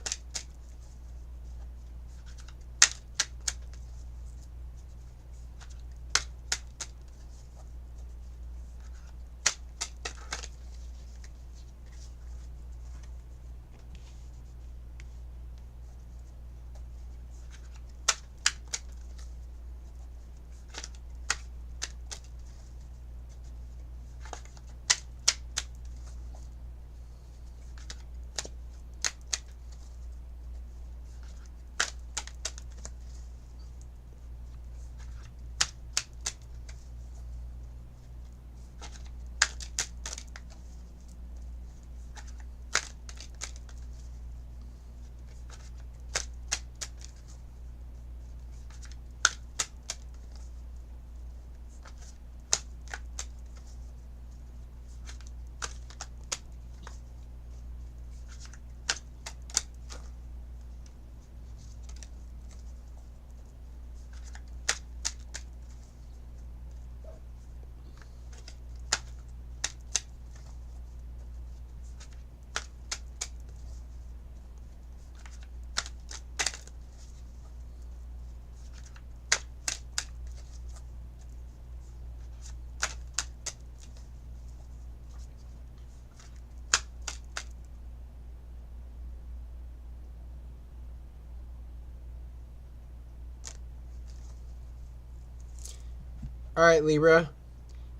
Alright, Libra.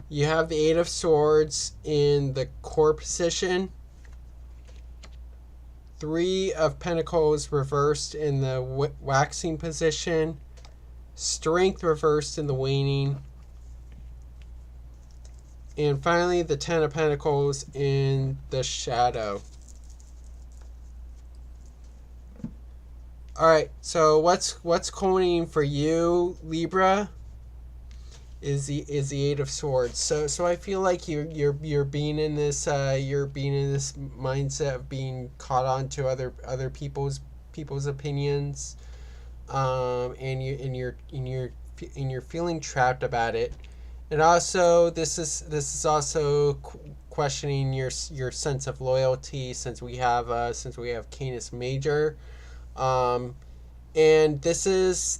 You have the Eight of Swords in the core position. Three of Pentacles reversed in the waxing position. Strength reversed in the waning. And finally, the Ten of Pentacles in the shadow. Alright, so what's going for you, Libra? Is the Eight of Swords. So I feel like you're being in this mindset of being caught on to other people's opinions, and you're feeling trapped about it, and also this is also questioning your sense of loyalty since we have Canis Major, and this is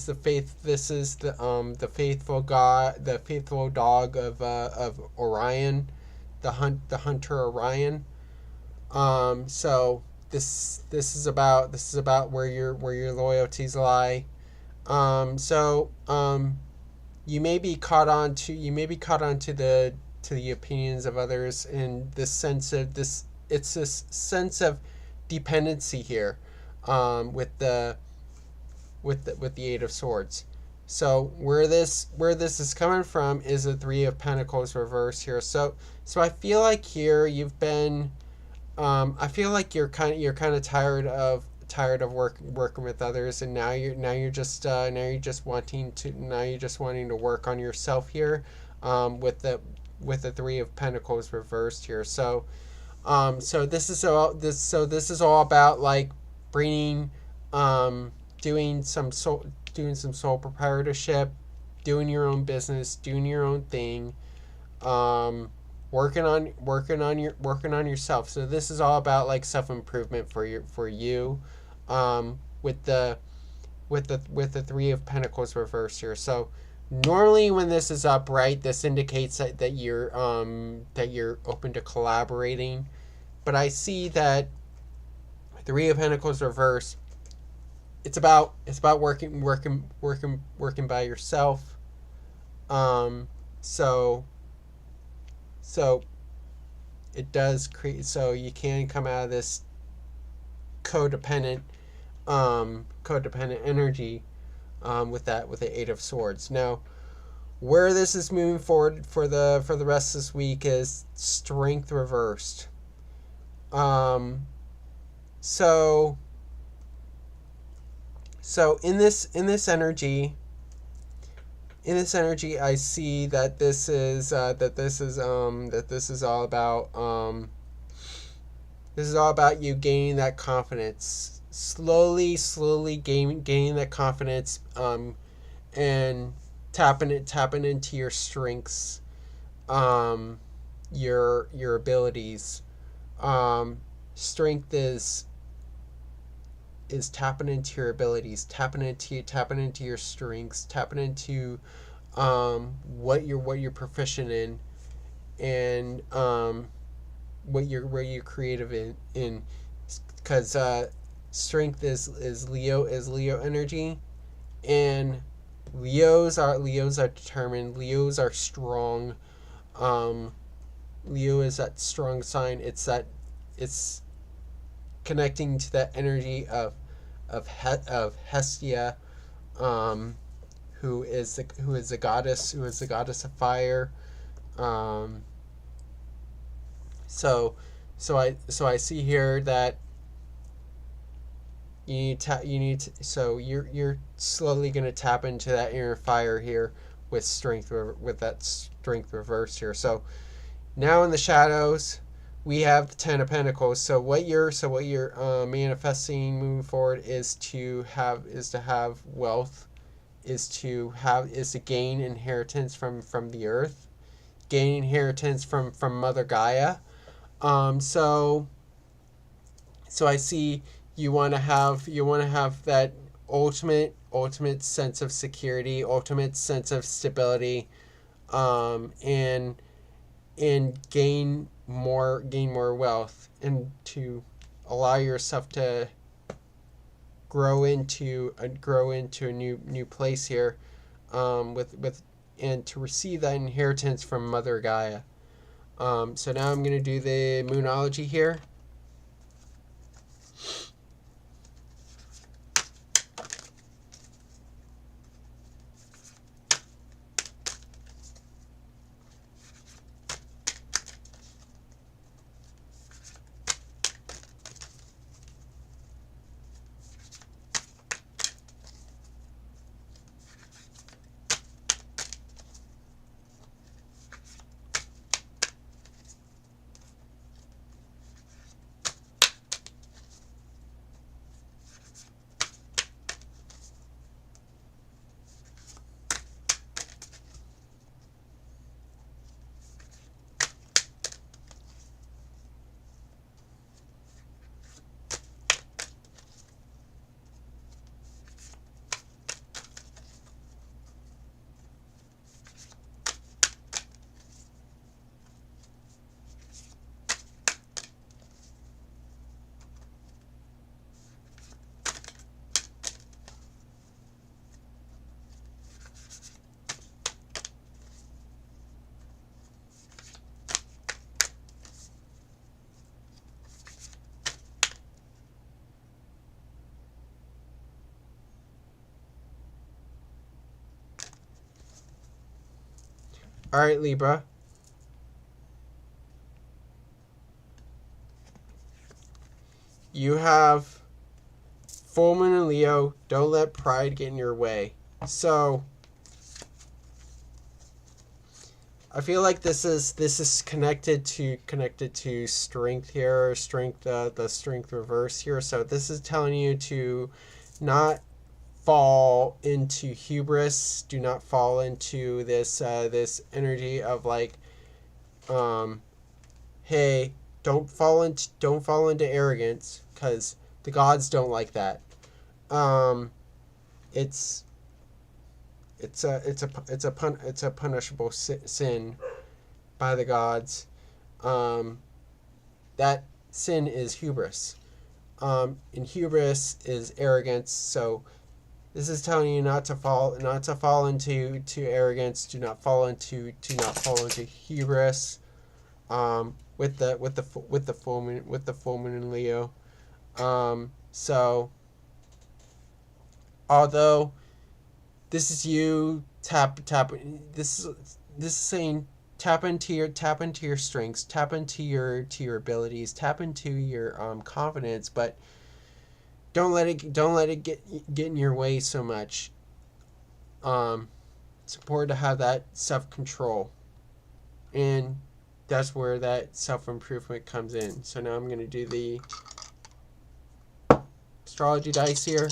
the faithful god, the faithful dog of Orion, the hunter Orion. So this is about where your loyalties lie. You may be caught on to the opinions of others in this sense of this. It's this sense of dependency here, with the Eight of Swords. So where this is coming from is the Three of Pentacles reversed here. So I feel like here you've been, I feel like you're kind of tired of working with others, and now you're just wanting to work on yourself here, with the Three of Pentacles reversed here. So this is all about like bringing, doing some sole proprietorship, doing your own business, doing your own thing, working on yourself. So this is all about like self-improvement for you, with the Three of Pentacles reversed here. So normally when this is upright, this indicates that you're open to collaborating, but I see that Three of Pentacles reversed. It's about working by yourself. So it does create, so you can come out of this codependent energy, with the Eight of Swords. Now, where this is moving forward for the rest of this week is Strength reversed. So in this energy, I see that this is all about you gaining that confidence, slowly gaining that confidence, and tapping into your strengths, your abilities. Strength is tapping into your abilities, tapping into your strengths, tapping into what you're proficient in, and what you're creative in, because strength is Leo energy, and Leos are determined. Leos are strong. Um, Leo is that strong sign. It's connecting to that energy of Hestia, um, who is the goddess of fire. Um, so I see here that you're slowly going to tap into that inner fire here with that strength reversed here. So now in the shadows, we have the Ten of Pentacles. So what you're manifesting moving forward is to have wealth, is to gain inheritance from the earth, gain inheritance from Mother Gaia. So I see you want to have that ultimate sense of security, ultimate sense of stability, and gain more wealth, and to allow yourself to grow into a new place here, with and to receive that inheritance from Mother Gaia. So now I'm going to do the Moonology here. All right, Libra. You have full moon in Leo. Don't let pride get in your way. So I feel like this is connected to strength here, the strength reverse here. So this is telling you to not fall into hubris. Do not fall into this energy of like, hey, don't fall into arrogance, because the gods don't like that. It's a punishable sin by the gods. That sin is hubris. And hubris is arrogance. So this is telling you not to fall into arrogance. Do not fall into hubris. With the full moon in Leo. So although this is you this is saying tap into your strengths, tap into your abilities, tap into your confidence, but don't let it get in your way so much. It's important to have that self-control, and that's where that self-improvement comes in. So now I'm going to do the astrology dice here.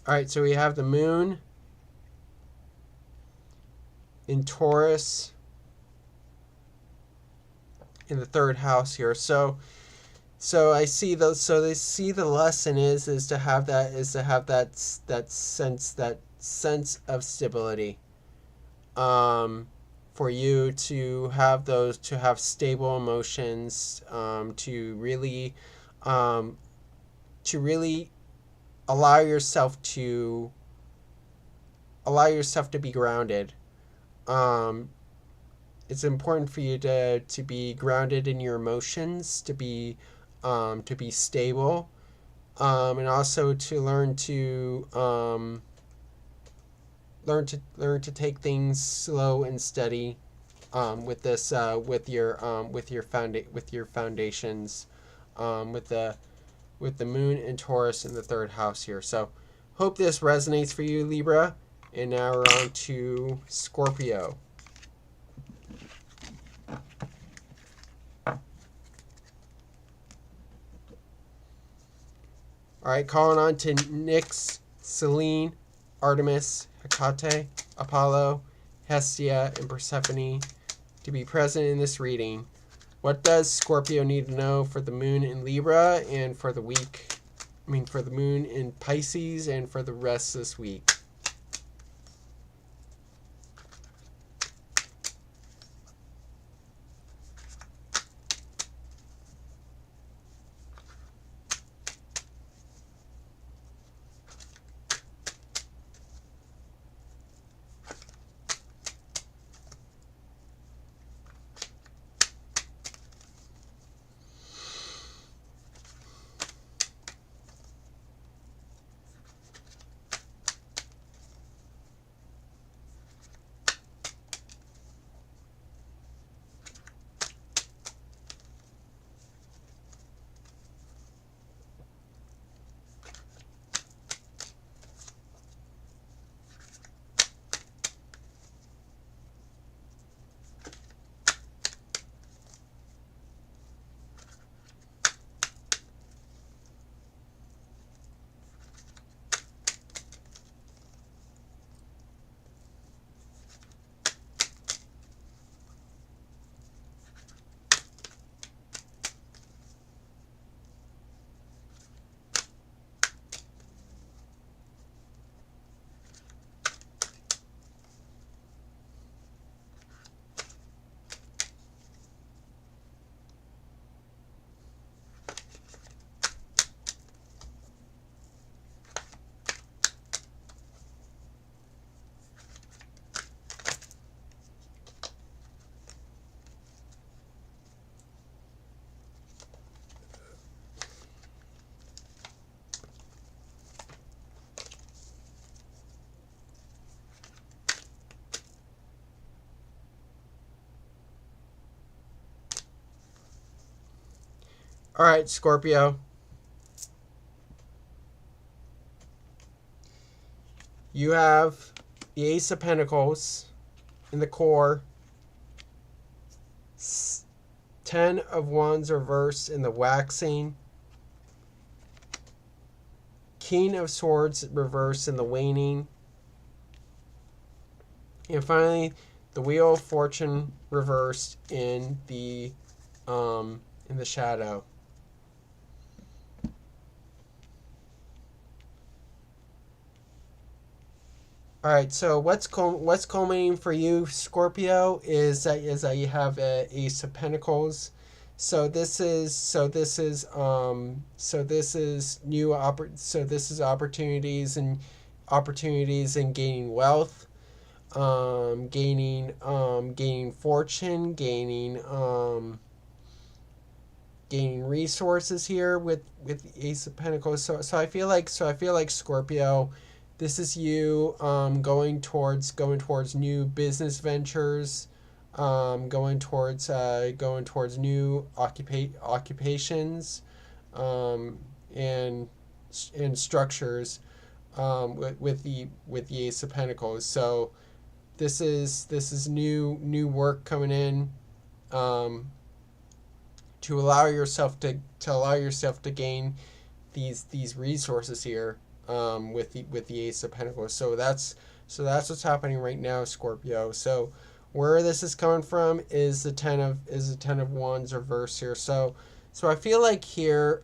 All right, so we have the moon in Taurus in the third house here. So I see those. So they see the lesson is to have that sense of stability. For you to have those, to have stable emotions, to really allow yourself to be grounded. It's important for you to be grounded in your emotions, to be stable, and also to learn to take things slow and steady, with this with your foundations, with the moon and Taurus in the third house here. So hope this resonates for you, Libra. And now we're on to Scorpio. All right, calling on to Nyx, Selene, Artemis, Hecate, Apollo, Hestia, and Persephone to be present in this reading. What does Scorpio need to know for the moon in Libra and for the week? For the moon in Pisces and for the rest this week. All right, Scorpio. You have the Ace of Pentacles in the core, 10 of Wands reversed in the waxing, King of Swords reversed in the waning, and finally the Wheel of Fortune reversed in the shadow. All right, so what's culminating for you, Scorpio, is that you have Ace of Pentacles. So this is opportunities and gaining wealth, gaining fortune, gaining resources here with Ace of Pentacles. So I feel like Scorpio, This is you going towards new business ventures, going towards new occupations, um, and structures, with the Ace of Pentacles. So this is new work coming in, um, to allow yourself to gain these resources here, with the Ace of Pentacles. So that's what's happening right now, Scorpio. So where this is coming from is the Ten of Wands reverse here. So I feel like here,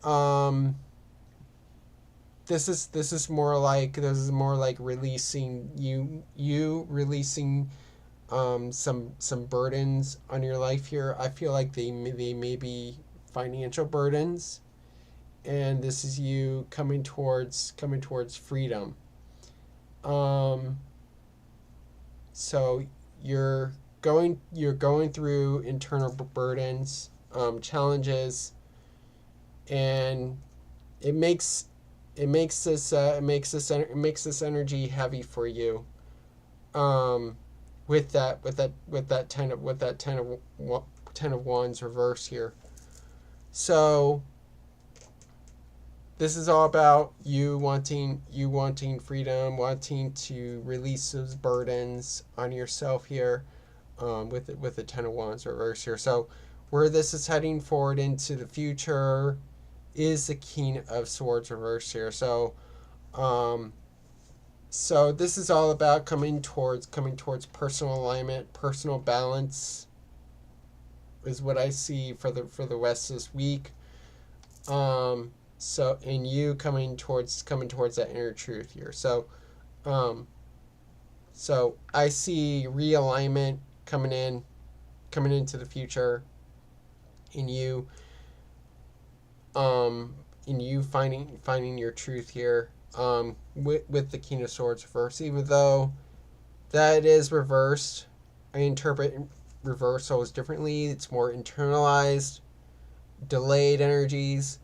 this is more like releasing you releasing, some burdens on your life here. I feel like they may be financial burdens, and this is you coming towards freedom. Um, so you're going through internal burdens, challenges, and it makes this energy heavy for you. Um, with that ten of wands reverse here. So this is all about you wanting freedom, wanting to release those burdens on yourself here, with the Ten of Wands reverse here. So where this is heading forward into the future is the King of Swords reverse here. So this is all about coming towards personal alignment, personal balance is what I see for the rest of this week. So in you coming towards that inner truth here. So I see realignment coming into the future in you, finding your truth here, with the King of Swords reverse. Even though that is reversed, I interpret reversals differently. It's more internalized, delayed energies,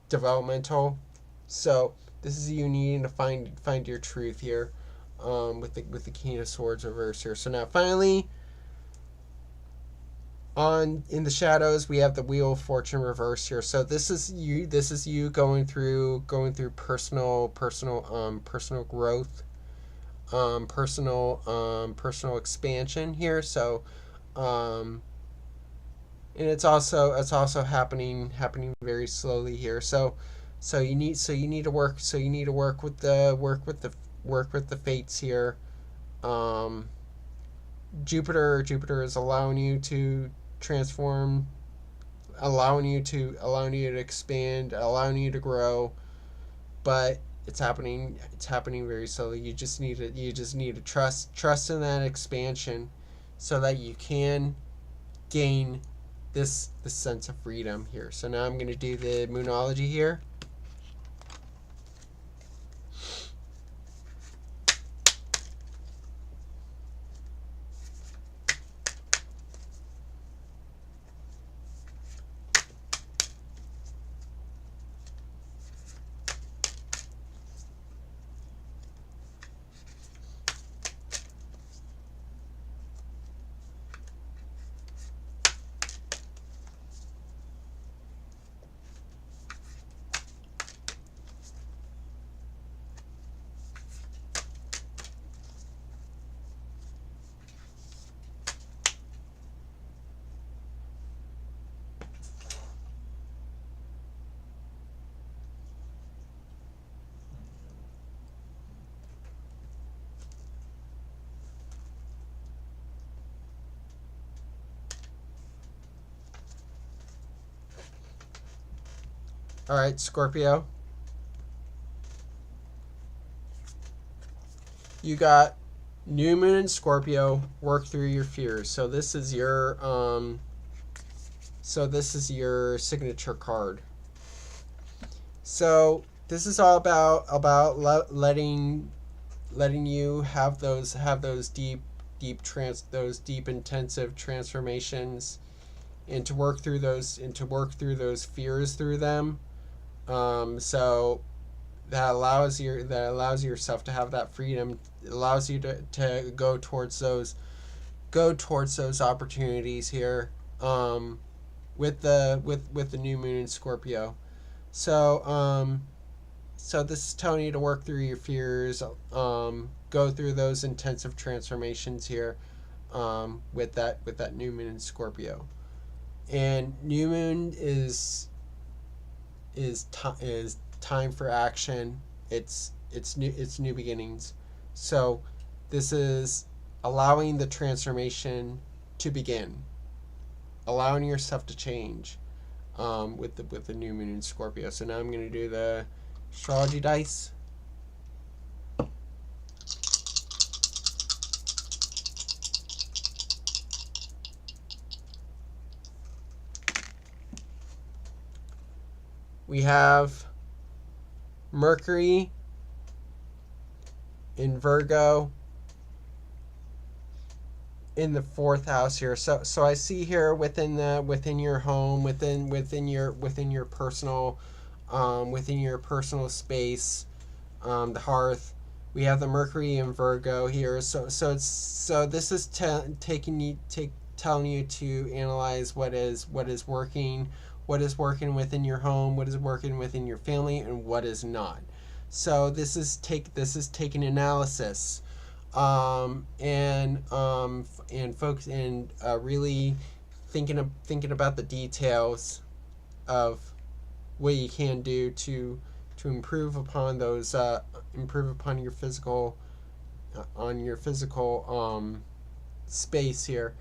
developmental. So this is you needing to find your truth here, with the King of Swords reverse here. So now finally, in the shadows, we have the Wheel of Fortune reverse here. So this is you going through personal growth, personal expansion here. So, and it's also happening very slowly here. So you need to work with the fates here. Um, Jupiter is allowing you to transform, allowing you to expand, allowing you to grow, but it's happening very slowly. You just need to trust in that expansion, so that you can gain this sense of freedom here. So now I'm going to do the Moonology here. All right, Scorpio. You got New Moon in Scorpio. Work through your fears. So this is your signature card. So this is all about letting you have those deep intensive transformations, and to work through those fears through them. So that allows yourself to have that freedom. It allows you to go towards those opportunities here, with the new moon in Scorpio. So so this is telling you to work through your fears, go through those intensive transformations here, with that new moon in Scorpio. And new moon is time for action. It's new beginnings. So this is allowing the transformation to begin, allowing yourself to change, with the new moon in Scorpio. So now I'm going to do the astrology dice. We have Mercury in Virgo in the 4th house here. So I see here within your home, within your personal space, the hearth, we have the Mercury in Virgo here. So this is telling you to analyze what is working, within your home, what is working within your family, and what is not. So this is taking analysis, and folks, and really thinking about the details of what you can do to improve upon those, improve upon your physical, space here,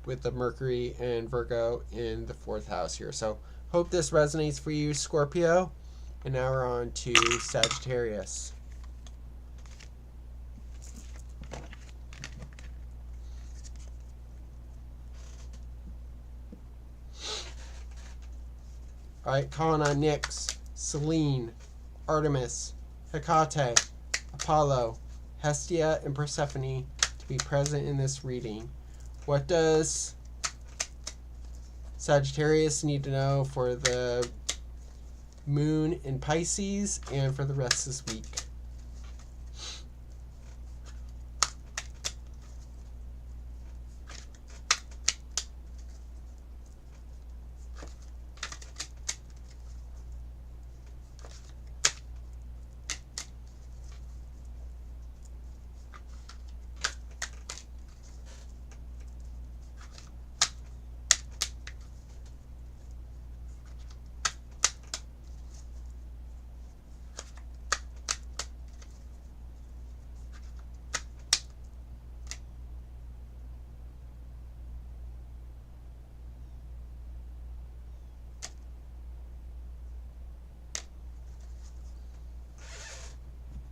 with the Mercury and Virgo in the 4th house here. So hope this resonates for you, Scorpio. And now we're on to Sagittarius. All right, calling on Nyx, Selene, Artemis, Hecate, Apollo, Hestia, and Persephone to be present in this reading. What does Sagittarius need to know for the moon in Pisces and for the rest of this week?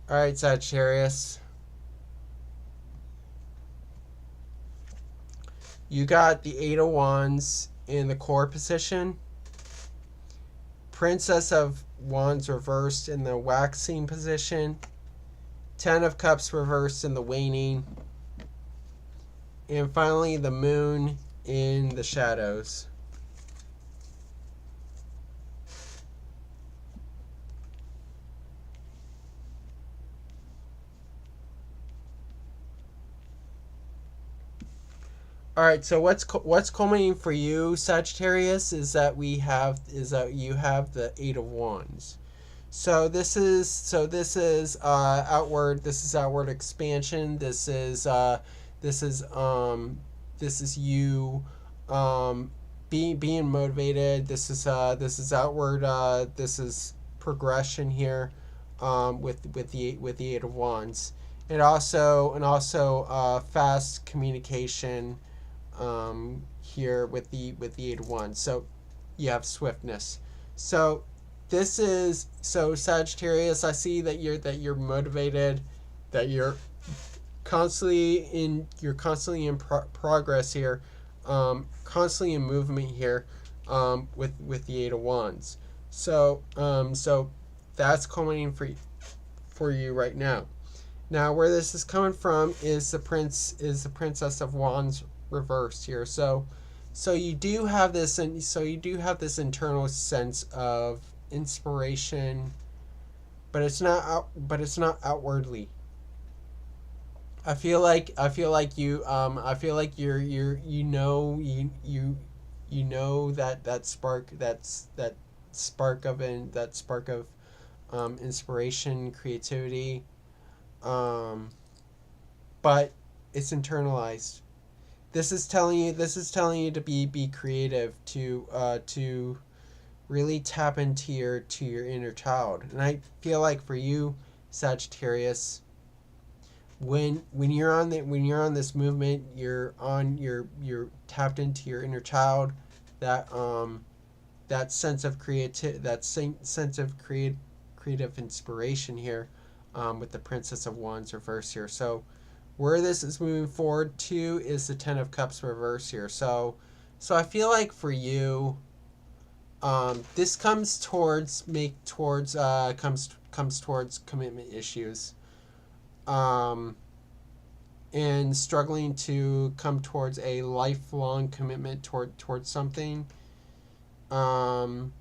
All right, Sagittarius. You got the 8 of Wands in the core position. Princess of Wands reversed in the waxing position. 10 of Cups reversed in the waning. And finally, the moon in the shadows. All right, so what's culminating for you, Sagittarius, is that you have the 8 of Wands. So this is outward. This is outward expansion. This is you being motivated. This is outward. This is progression here, with the 8 of Wands. And also fast communication, here with the 8 of Wands. So you have swiftness. So Sagittarius, I see that you're motivated, that you're constantly in progress here, constantly in movement here, with the 8 of Wands. So that's culminating for you right now. Now, where this is coming from is the Princess of Wands reversed here. So you do have this, and so you do have this internal sense of inspiration, but it's not outwardly. You know that spark, that spark of inspiration, creativity, um, but it's internalized. This is telling you to be creative, to really tap into your inner child. And I feel like for you, Sagittarius, when you're on this movement, you're tapped into your inner child, that that sense of creative inspiration here, with the Princess of Wands reverse here. So where this is moving forward to is the Ten of Cups reverse here. So I feel like for you, this comes towards commitment issues, um, and struggling to come towards a lifelong commitment towards something. Um,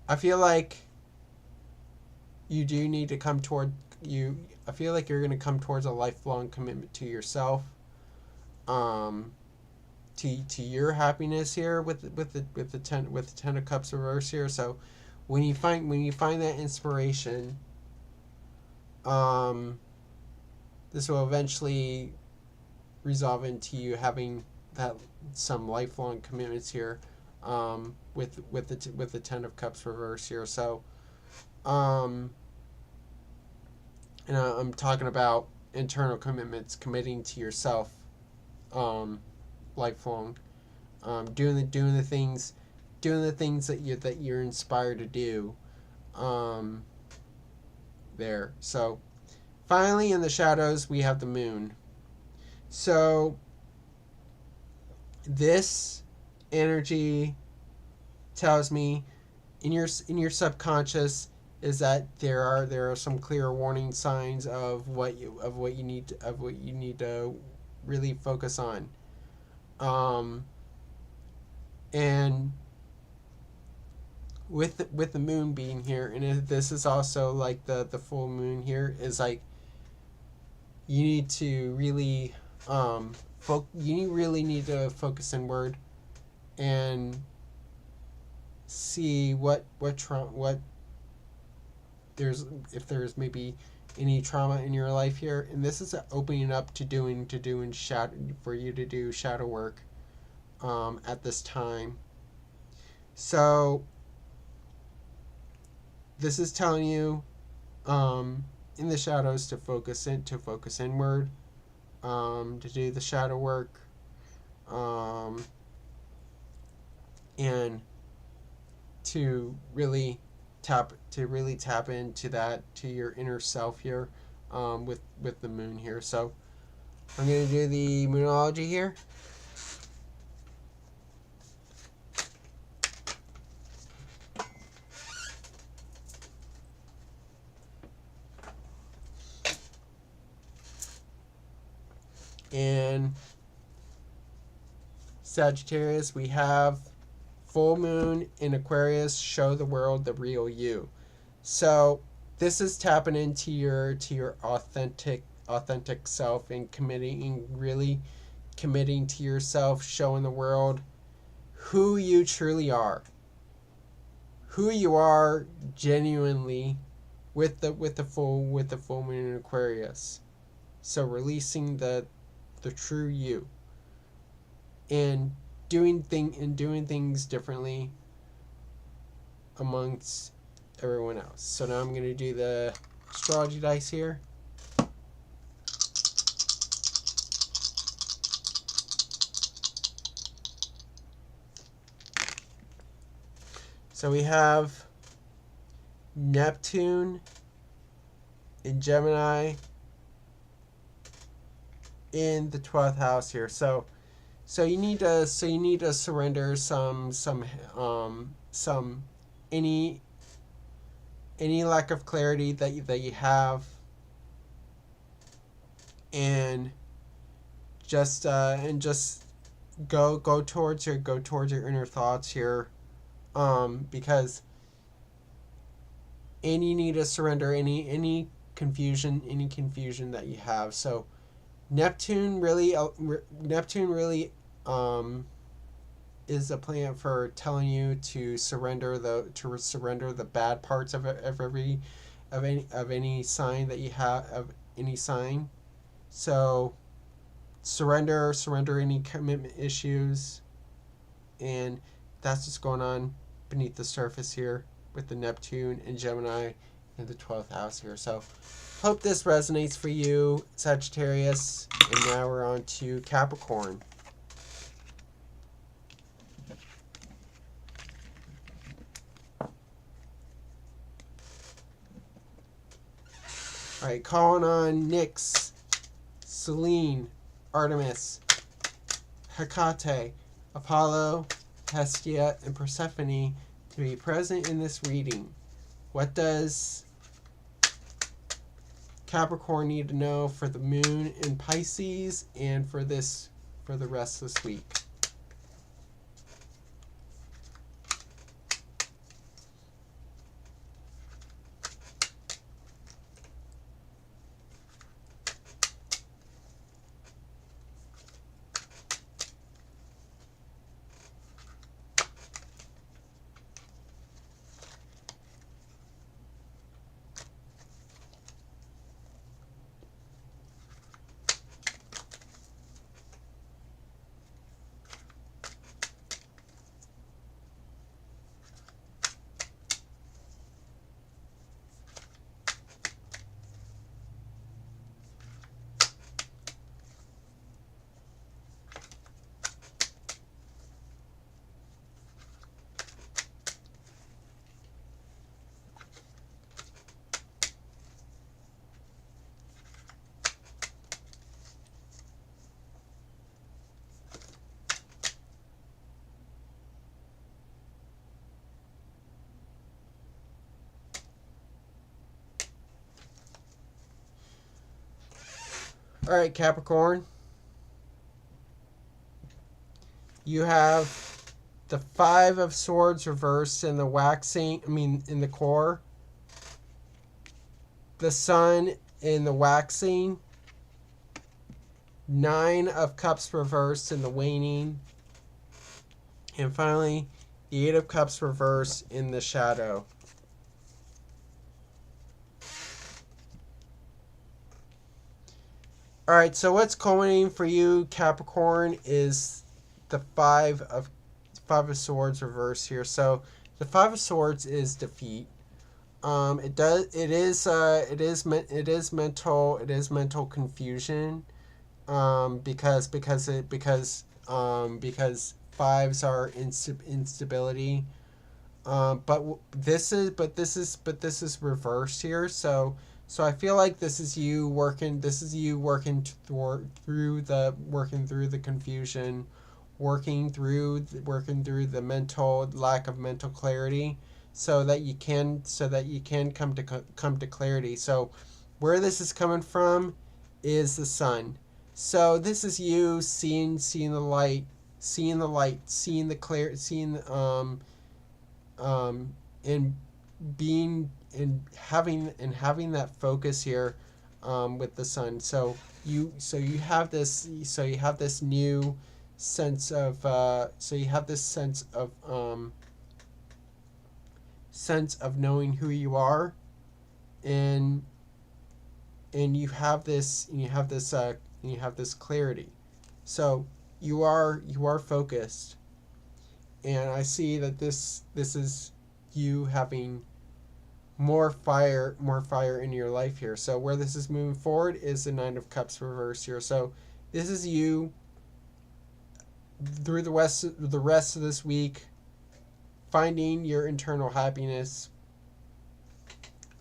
I feel like you do need to come toward you. I feel like you're going to come towards a lifelong commitment to yourself, um, to your happiness here with the Ten of Cups reverse here. So when you find that inspiration, um, this will eventually resolve into you having that some lifelong commitments here, with the Ten of Cups reverse here. So, um, and I'm talking about internal commitments, committing to yourself, um, lifelong, doing the things that you're inspired to do, um, there. So finally, in the shadows, we have the moon. So this energy tells me in your subconscious is that there are some clear warning signs of what you need to really focus on, and with the moon being here, and this is also like the full moon here, is like you need to really you really need to focus inward and see what there's, if there's maybe any trauma in your life here. And this is opening up to doing shadow, for you to do shadow work, at this time. So this is telling you, in the shadows, to focus inward, to do the shadow work, and to really tap into that, to your inner self here, with the moon here. So I'm going to do the Moonology here. And Sagittarius, we have full moon in Aquarius, show the world the real you. So this is tapping into your authentic self, and really committing to yourself, showing the world who you truly are, who you are genuinely, with the full moon in Aquarius. So releasing the true you, and doing things differently amongst everyone else. So now I'm going to do the astrology dice here. So we have Neptune in Gemini in the 12th house here. So you need to surrender some any lack of clarity that you have, and just go towards your inner thoughts here, because and you need to surrender any confusion that you have. So Neptune really is a planet for telling you to surrender the bad parts of any sign that you have, of any sign. So surrender any commitment issues, and that's what's going on beneath the surface here with the Neptune and Gemini in the 12th house here. So hope this resonates for you, Sagittarius. And now we're on to Capricorn. All right, calling on Nyx, Selene, Artemis, Hecate, Apollo, Hestia, and Persephone to be present in this reading. What does Capricorn need to know for the moon in Pisces and for the rest of this week? All right, Capricorn. You have the Five of Swords reversed in the in the core. The Sun in the waxing. Nine of Cups reversed in the waning. And finally, the Eight of Cups reversed in the shadow. All right, so what's culminating for you, Capricorn, is the Five of Swords reverse here. So the Five of Swords is defeat. It is mental confusion. Because fives are instability. But this is reversed here. So I feel like this is you working through the confusion, working through the mental lack of mental clarity, so that you can come to clarity. So where this is coming from is the Sun. So this is you seeing the light, seeing the clear, and being and having that focus here with the Sun. So you have this new sense of sense of knowing who you are, and you have this clarity. So you are focused, and I see that this is you having more fire in your life here. So where this is moving forward is the Nine of Cups reverse here. So this is you through the rest of this week, finding your internal happiness,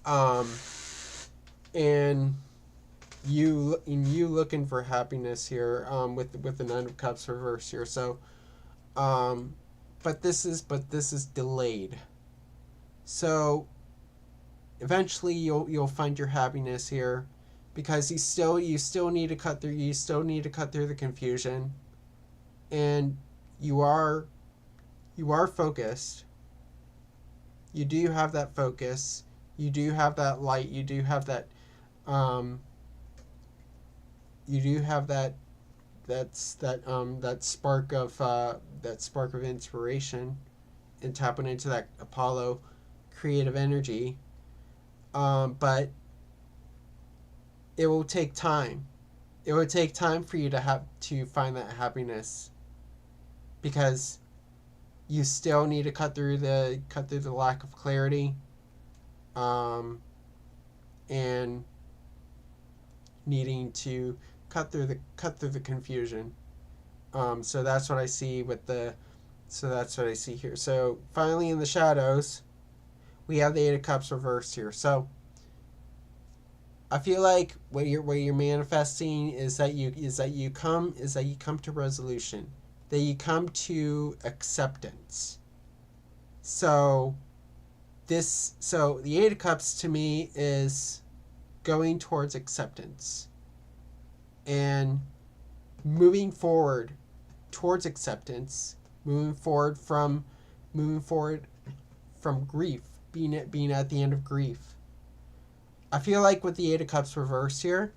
and you looking for happiness here, with the Nine of Cups reverse here. So but this is delayed. So eventually you'll find your happiness here, because you still need to cut through the confusion, and you are focused, You do have that focus. You do have that light. You do have that. You do have that. That spark of inspiration, and tapping into that Apollo creative energy. But it will take time. It will take time for you to find that happiness, because you still need to cut through the lack of clarity, and needing to cut through the confusion. So that's what I see here. So finally, in the shadows, we have the Eight of Cups reversed here. So I feel like what you're manifesting is that you come to resolution, that you come to acceptance. So the Eight of Cups to me is going towards acceptance and moving forward towards acceptance, moving forward from grief, being at the end of grief. I feel like with the Eight of Cups reversed here,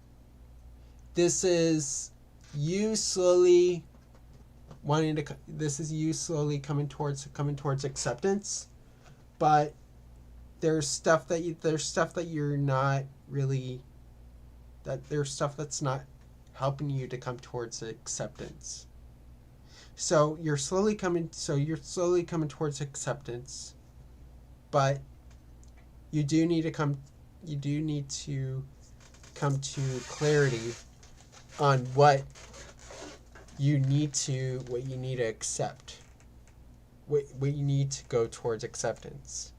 this is you slowly coming towards acceptance, but there's stuff that you're not really, there's stuff that's not helping you to come towards acceptance. So you're slowly coming towards acceptance, but you do need to come to clarity on what you need to accept, what you need to go towards acceptance.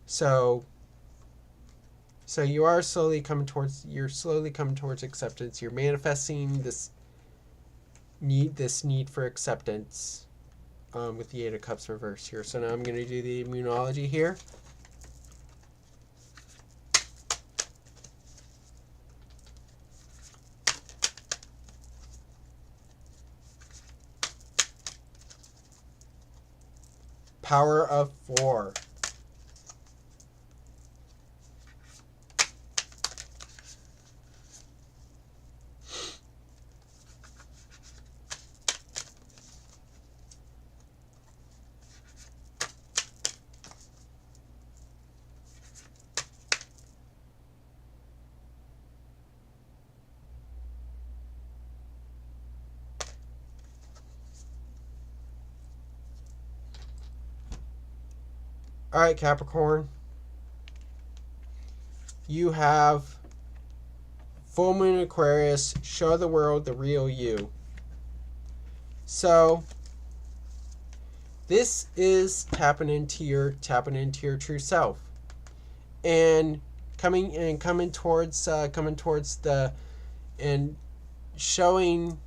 So you are slowly coming towards acceptance. You're manifesting this need for acceptance, with the Eight of Cups reversed here. So now I'm going to do the Moonology here. Power of 4. All right, Capricorn. You have full moon Aquarius. Show the world the real you. So this is tapping into your true self, and coming towards the, and showing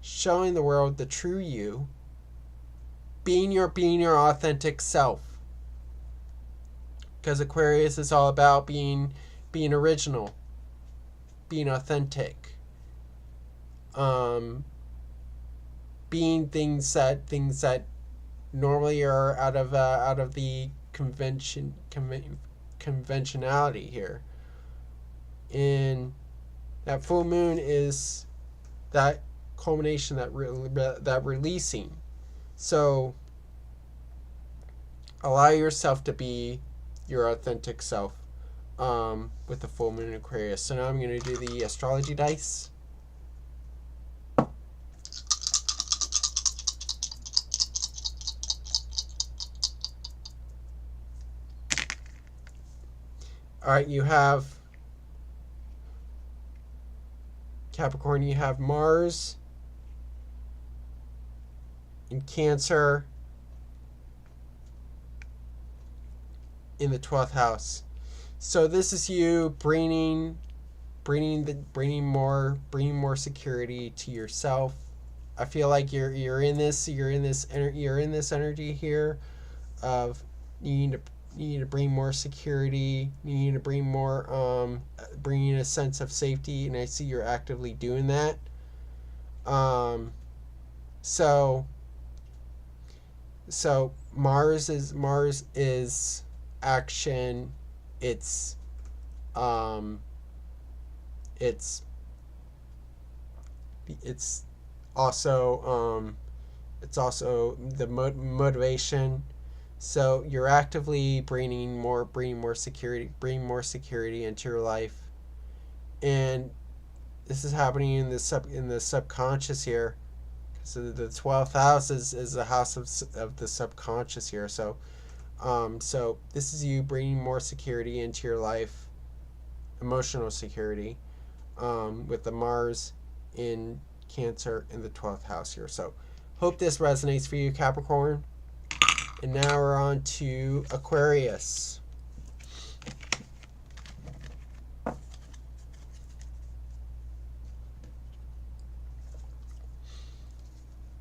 the world the true you. Being your authentic self, because Aquarius is all about being original, being authentic, being things that normally are out of the conventionality here. And that full moon is that culmination, that releasing. So allow yourself to be your authentic self, with the full moon in Aquarius. So now I'm going to do the astrology dice. All right, you have Capricorn, you have Mars in Cancer in the 12th house. So this is you bringing more security to yourself. I feel like you're in this energy here of needing to bring more security, needing to bring more bringing a sense of safety, and I see you're actively doing that. So So Mars is action. It's um it's it's also it's also the motivation. So you're actively bringing more security into your life, and this is happening in the subconscious here. So the 12th house is the house of the subconscious here. So this is you bringing more security into your life, emotional security, with the Mars in Cancer in the 12th house here. So hope this resonates for you, Capricorn. And now we're on to Aquarius.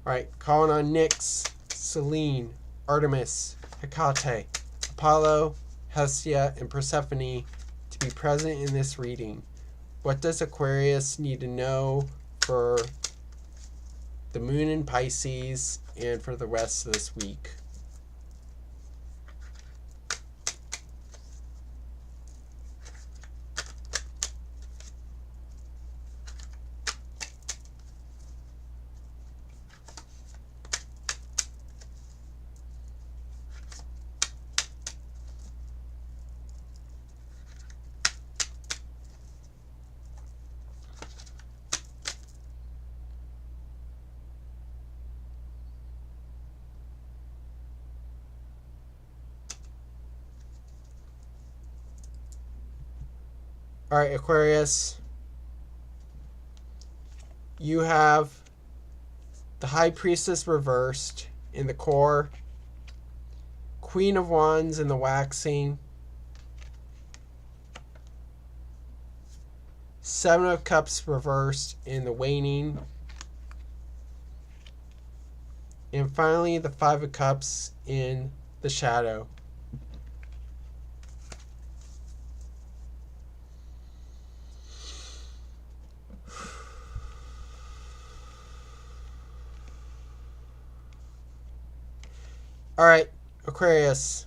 Alright, calling on Nyx, Selene, Artemis, Hecate, Apollo, Hestia, and Persephone to be present in this reading. What does Aquarius need to know for the moon in Pisces and for the rest of this week? Alright, Aquarius. You have the High Priestess reversed in the core, Queen of Wands in the waxing, Seven of Cups reversed in the waning, and finally the Five of Cups in the shadow. Alright, Aquarius.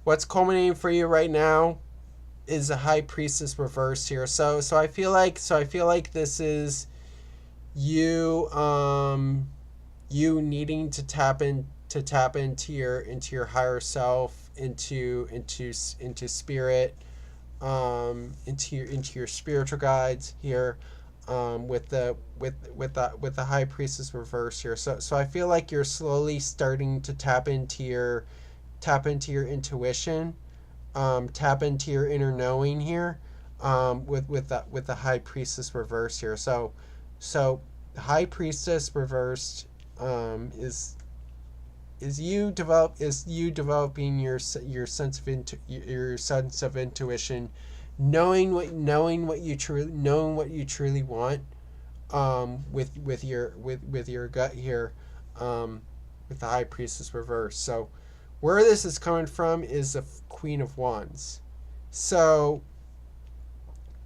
What's culminating for you right now is a High Priestess reversed here. So I feel like this is you you needing to tap into your higher self, into spirit, into your spiritual guides here, with the High Priestess reverse here. So I feel like you're slowly starting to tap into your intuition, tap into your inner knowing here, with the High Priestess reverse here. So the High Priestess reversed, is you developing your sense of intuition, knowing what you truly want, with your gut here, with the High Priestess reverse. So where this is coming from is the Queen of Wands. So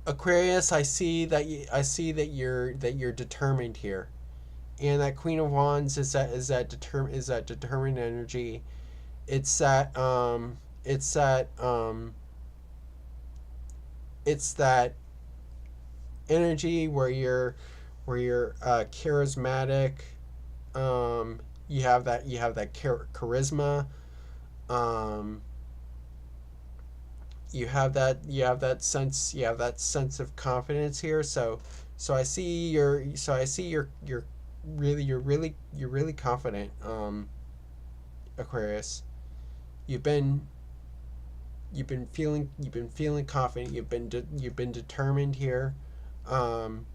Aquarius, I see that you're determined here, and that Queen of Wands is that determined energy. It's that energy where you're charismatic. You have that charisma. You have that sense of confidence here. So I see you're really confident, Aquarius. You've been feeling confident. You've been determined here, and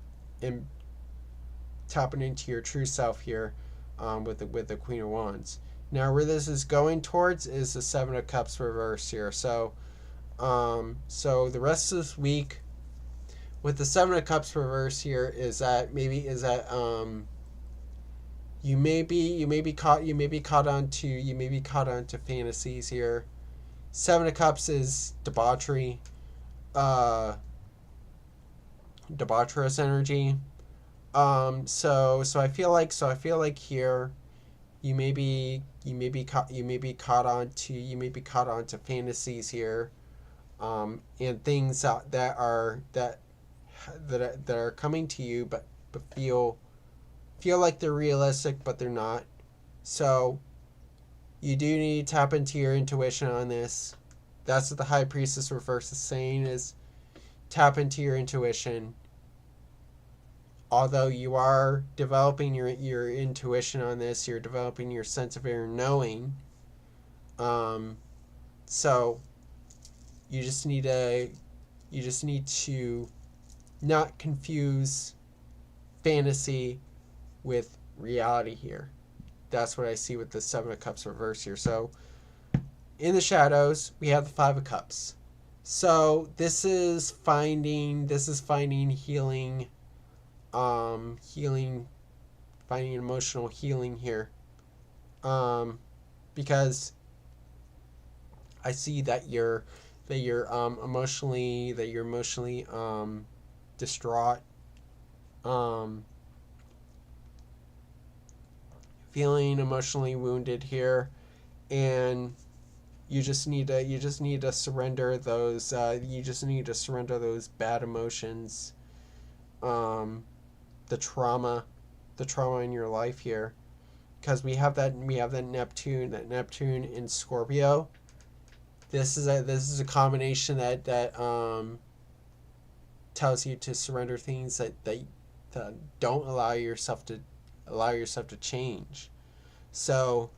tapping into your true self here, with the Queen of Wands. Now where this is going towards is the Seven of Cups reverse here. So the rest of this week with the Seven of Cups reverse here is that you may be caught onto fantasies here. Seven of Cups is debauchery, debaucherous energy. So I feel like here you may be caught on to fantasies here, and things that are coming to you, but feel like they're realistic, but they're not. So you do need to tap into your intuition on this. That's what the High Priestess reverse is saying, is tap into your intuition. Although you are developing your intuition on this, you're developing your sense of inner knowing. So you just need to not confuse fantasy with reality here. That's what I see with the Seven of Cups reverse here. So in the shadows, we have the Five of Cups. So this is finding healing, finding emotional healing here. Because I see that you're emotionally distraught, feeling emotionally wounded here, and you just need to surrender those bad emotions, the trauma in your life here, because we have that Neptune in Scorpio. This is a combination that tells you to surrender things that don't allow yourself to change. So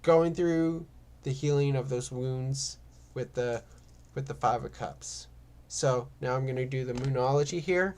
going through the healing of those wounds with the Five of Cups. So now I'm going to do the Moonology here.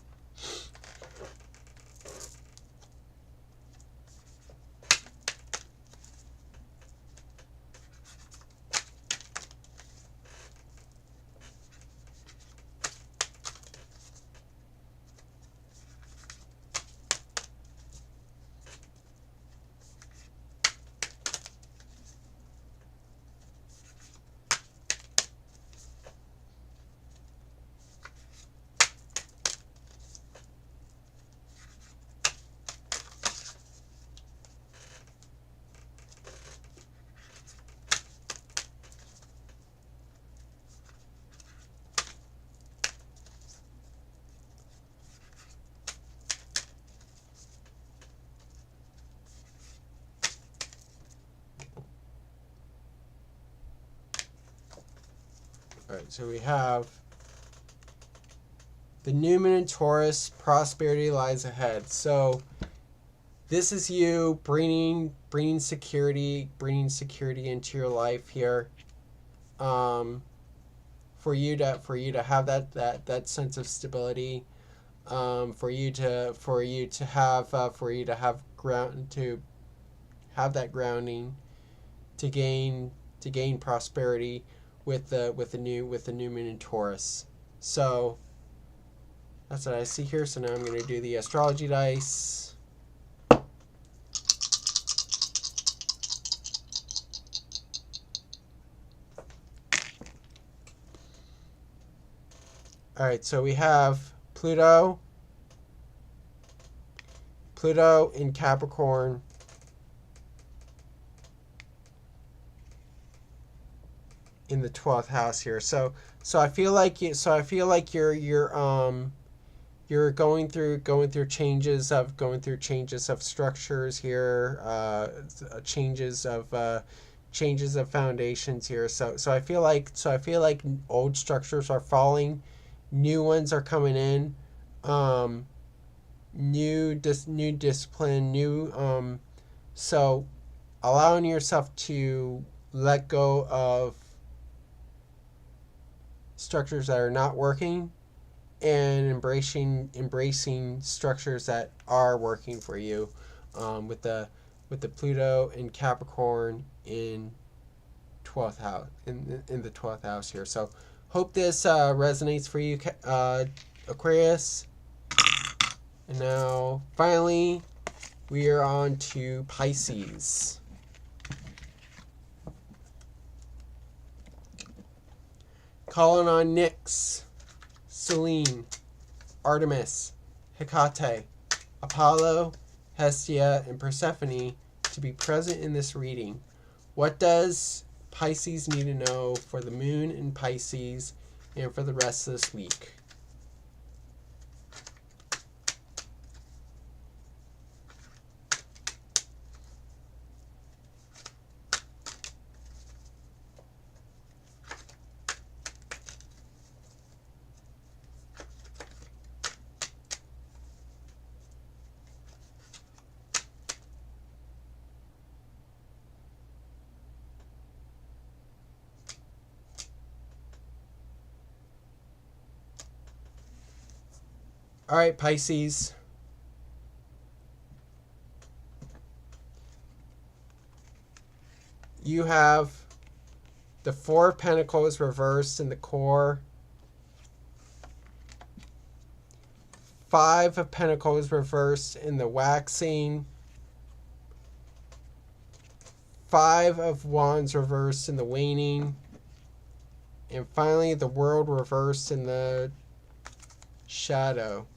All right, so we have the new moon in Taurus. Prosperity lies ahead. So this is you bringing security into your life here. For you to have that sense of stability. For you to have that grounding, to gain prosperity with the new moon in Taurus. So that's what I see here. So now I'm going to do the astrology dice. All right, so we have Pluto in Capricorn, in the 12th house here. So I feel like you're going through changes of structures here, changes of foundations here. So I feel like old structures are falling, new ones are coming in, new discipline, so allowing yourself to let go of structures that are not working, and embracing structures that are working for you, with the Pluto in Capricorn in 12th house, in the 12th house here. So hope this resonates for you, Aquarius. And now finally we are on to Pisces. Calling on Nyx, Selene, Artemis, Hecate, Apollo, Hestia, and Persephone to be present in this reading. What does Pisces need to know for the moon in Pisces and for the rest of this week? All right, Pisces. You have the Four of Pentacles reversed in the core. Five of Pentacles reversed in the waxing. Five of Wands reversed in the waning. And finally, the World reversed in the shadow.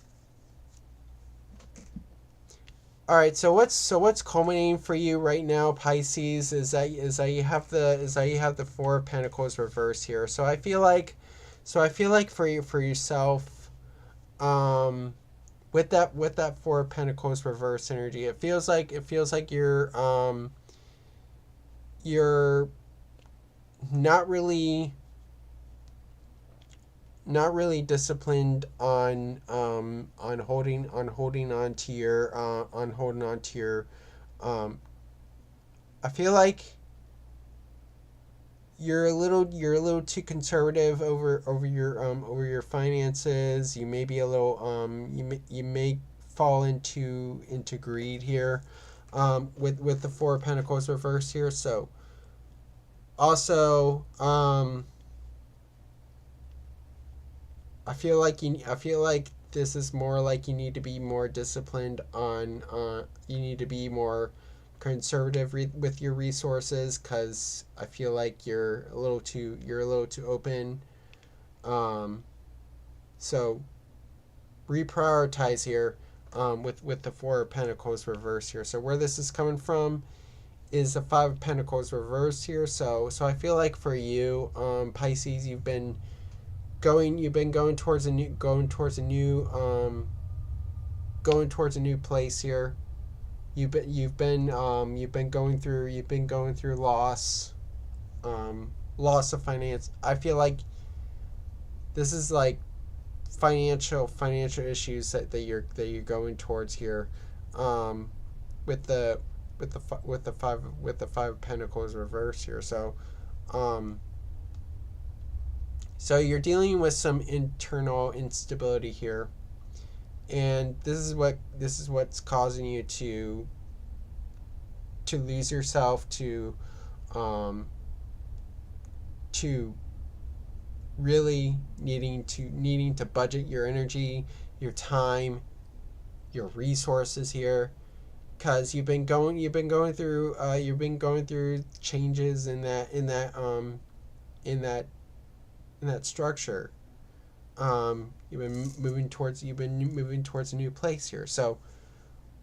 All right, so what's culminating for you right now, Pisces, is that you have the Four of Pentacles reversed here. So I feel like for yourself, with that Four of Pentacles reverse energy, it feels like you're not really disciplined on holding on to your I feel like you're a little too conservative over your finances. You may be a little you may fall into greed here with the Four of Pentacles reversed here. So also I feel like this is more like you need to be more disciplined on you need to be more conservative with your resources, because I feel like you're a little too open. So reprioritize here with the Four of Pentacles reverse here. So where this is coming from is the Five of Pentacles reverse here. So I feel like for you, Pisces, you've been going towards a new place here. You've been going through loss of finance. I feel like this is like financial issues that you're going towards here, with the Five of Pentacles reverse here. So so you're dealing with some internal instability here, and this is what's causing you to lose yourself, to really needing to budget your energy, your time, your resources here, because you've been going through changes in that structure. You've been moving towards a new place here. So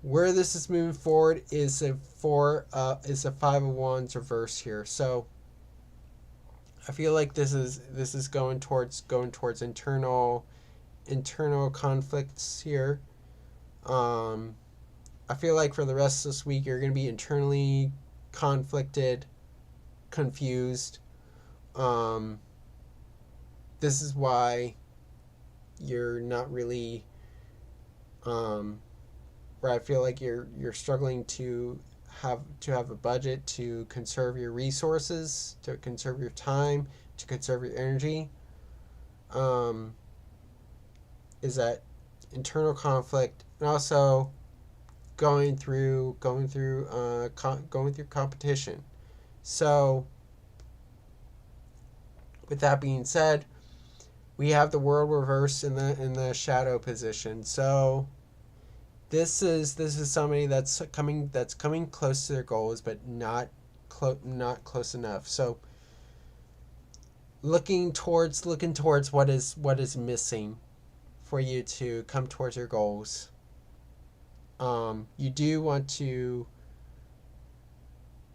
where this is moving forward is a Five of Wands reverse here. So I feel like this is going towards internal conflicts here. I feel like for the rest of this week you're going to be internally conflicted, confused. This is why you're not really where I feel like you're struggling to have a budget, to conserve your resources, to conserve your time, to conserve your energy. Is that internal conflict, and also going through competition. So with that being said, we have the World reversed in the shadow position. So this is somebody that's coming close to their goals, but not close enough. So looking towards what is missing for you to come towards your goals. you do want to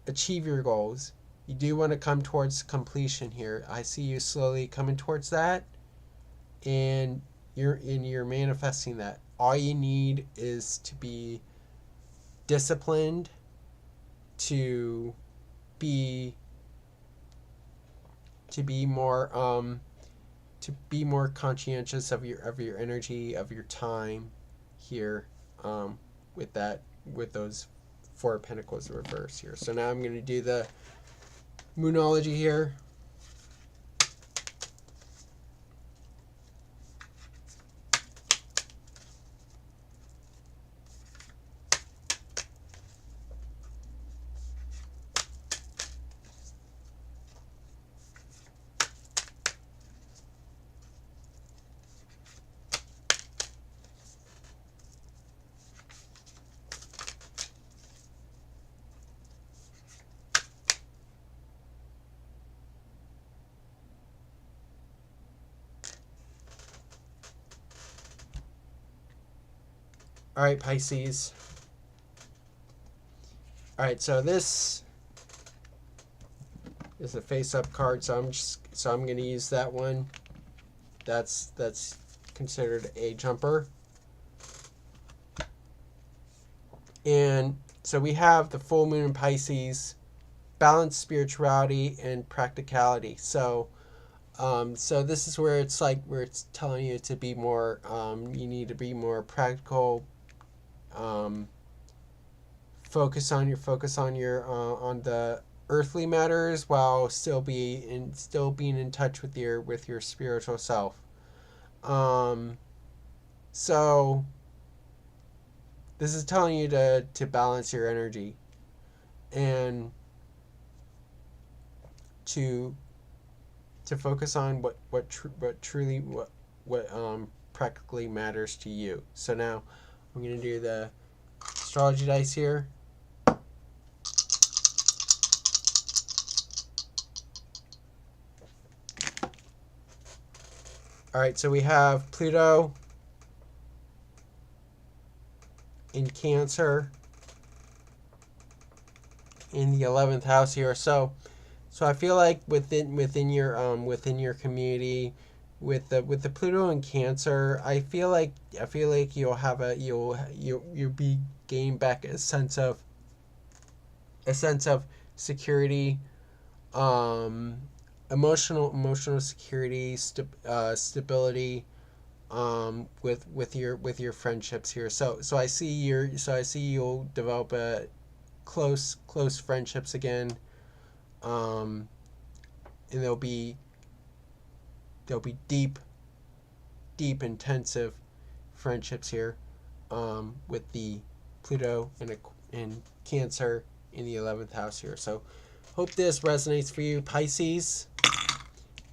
achieve your goals. You do want to come towards completion here. I see you slowly coming towards that, and you're manifesting that. All you need is to be disciplined, to be more conscientious of your energy, of your time here, with those Four of Pentacles reverse here. So now I'm going to do the Moonology here. All right, Pisces. All right, so this is a face-up card, so I'm going to use that one. That's considered a jumper. And so we have the full moon in Pisces, balanced spirituality and practicality. So so this is where it's telling you to be more, you need to be more practical, focus on the earthly matters while still being in touch with your spiritual self. So this is telling you to balance your energy and to focus on what truly practically matters to you. So now I'm going to do the astrology dice here. All right, so we have Pluto in Cancer in the 11th house here. So I feel like within your community, with the Pluto in Cancer, I feel like you'll be gaining back a sense of security, emotional security, stability, with your friendships here. So I see you'll develop a close friendships again, and they'll be deep intensive friendships here, with the Pluto in Cancer in the 11th house here. So hope this resonates for you, Pisces.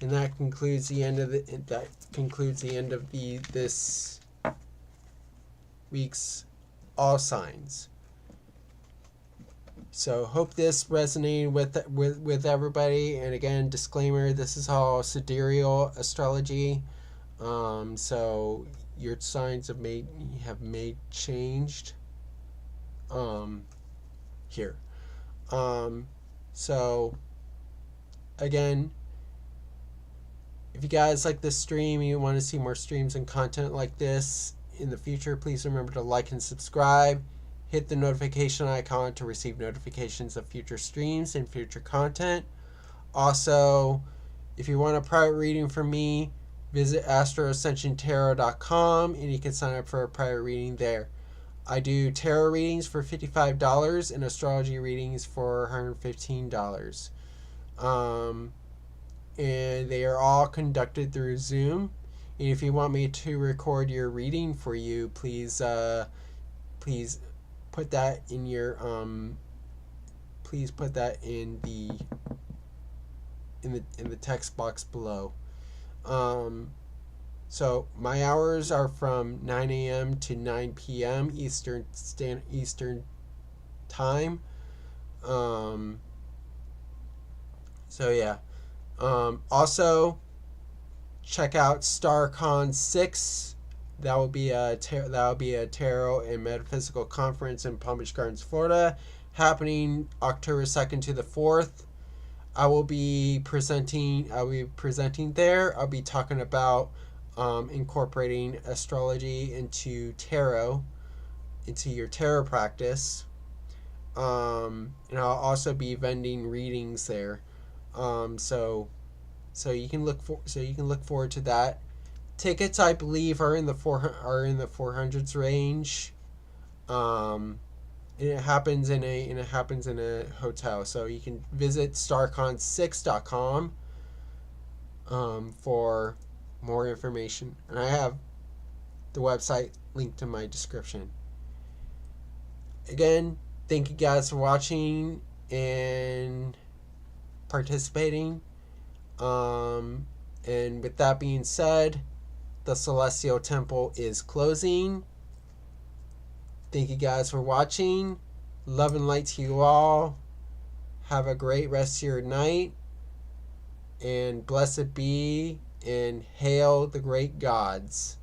And that concludes the end of this week's all signs. So hope this resonated with everybody. And again, disclaimer: this is all sidereal astrology. So your signs have changed. Here. So again, if you guys like this stream and you want to see more streams and content like this in the future, please remember to like and subscribe. Hit the notification icon to receive notifications of future streams and future content. Also, if you want a private reading from me, visit Astro-Ascension and you can sign up for a private reading there. I do tarot readings for $55 and astrology readings for $115. And they are all conducted through Zoom. And if you want me to record your reading for you, please put that in your in the text box below. So my hours are from 9 a.m. to 9 p.m. Eastern time. So yeah. Also, check out StarCon 6 That will be a tarot and metaphysical conference in Palm Beach Gardens, Florida, happening October 2nd to the 4th. I will be presenting there. I'll be talking about incorporating astrology into your tarot practice. And I'll also be vending readings there. So you can look forward to that. Tickets, I believe, are in the 400s range. And it happens in a hotel. So you can visit starcon6.com for more information. And I have the website linked in my description. Again, thank you guys for watching and participating. And with that being said, the Celestial Temple is closing. Thank you guys for watching. Love and light to you all. Have a great rest of your night. And blessed be and hail the great gods.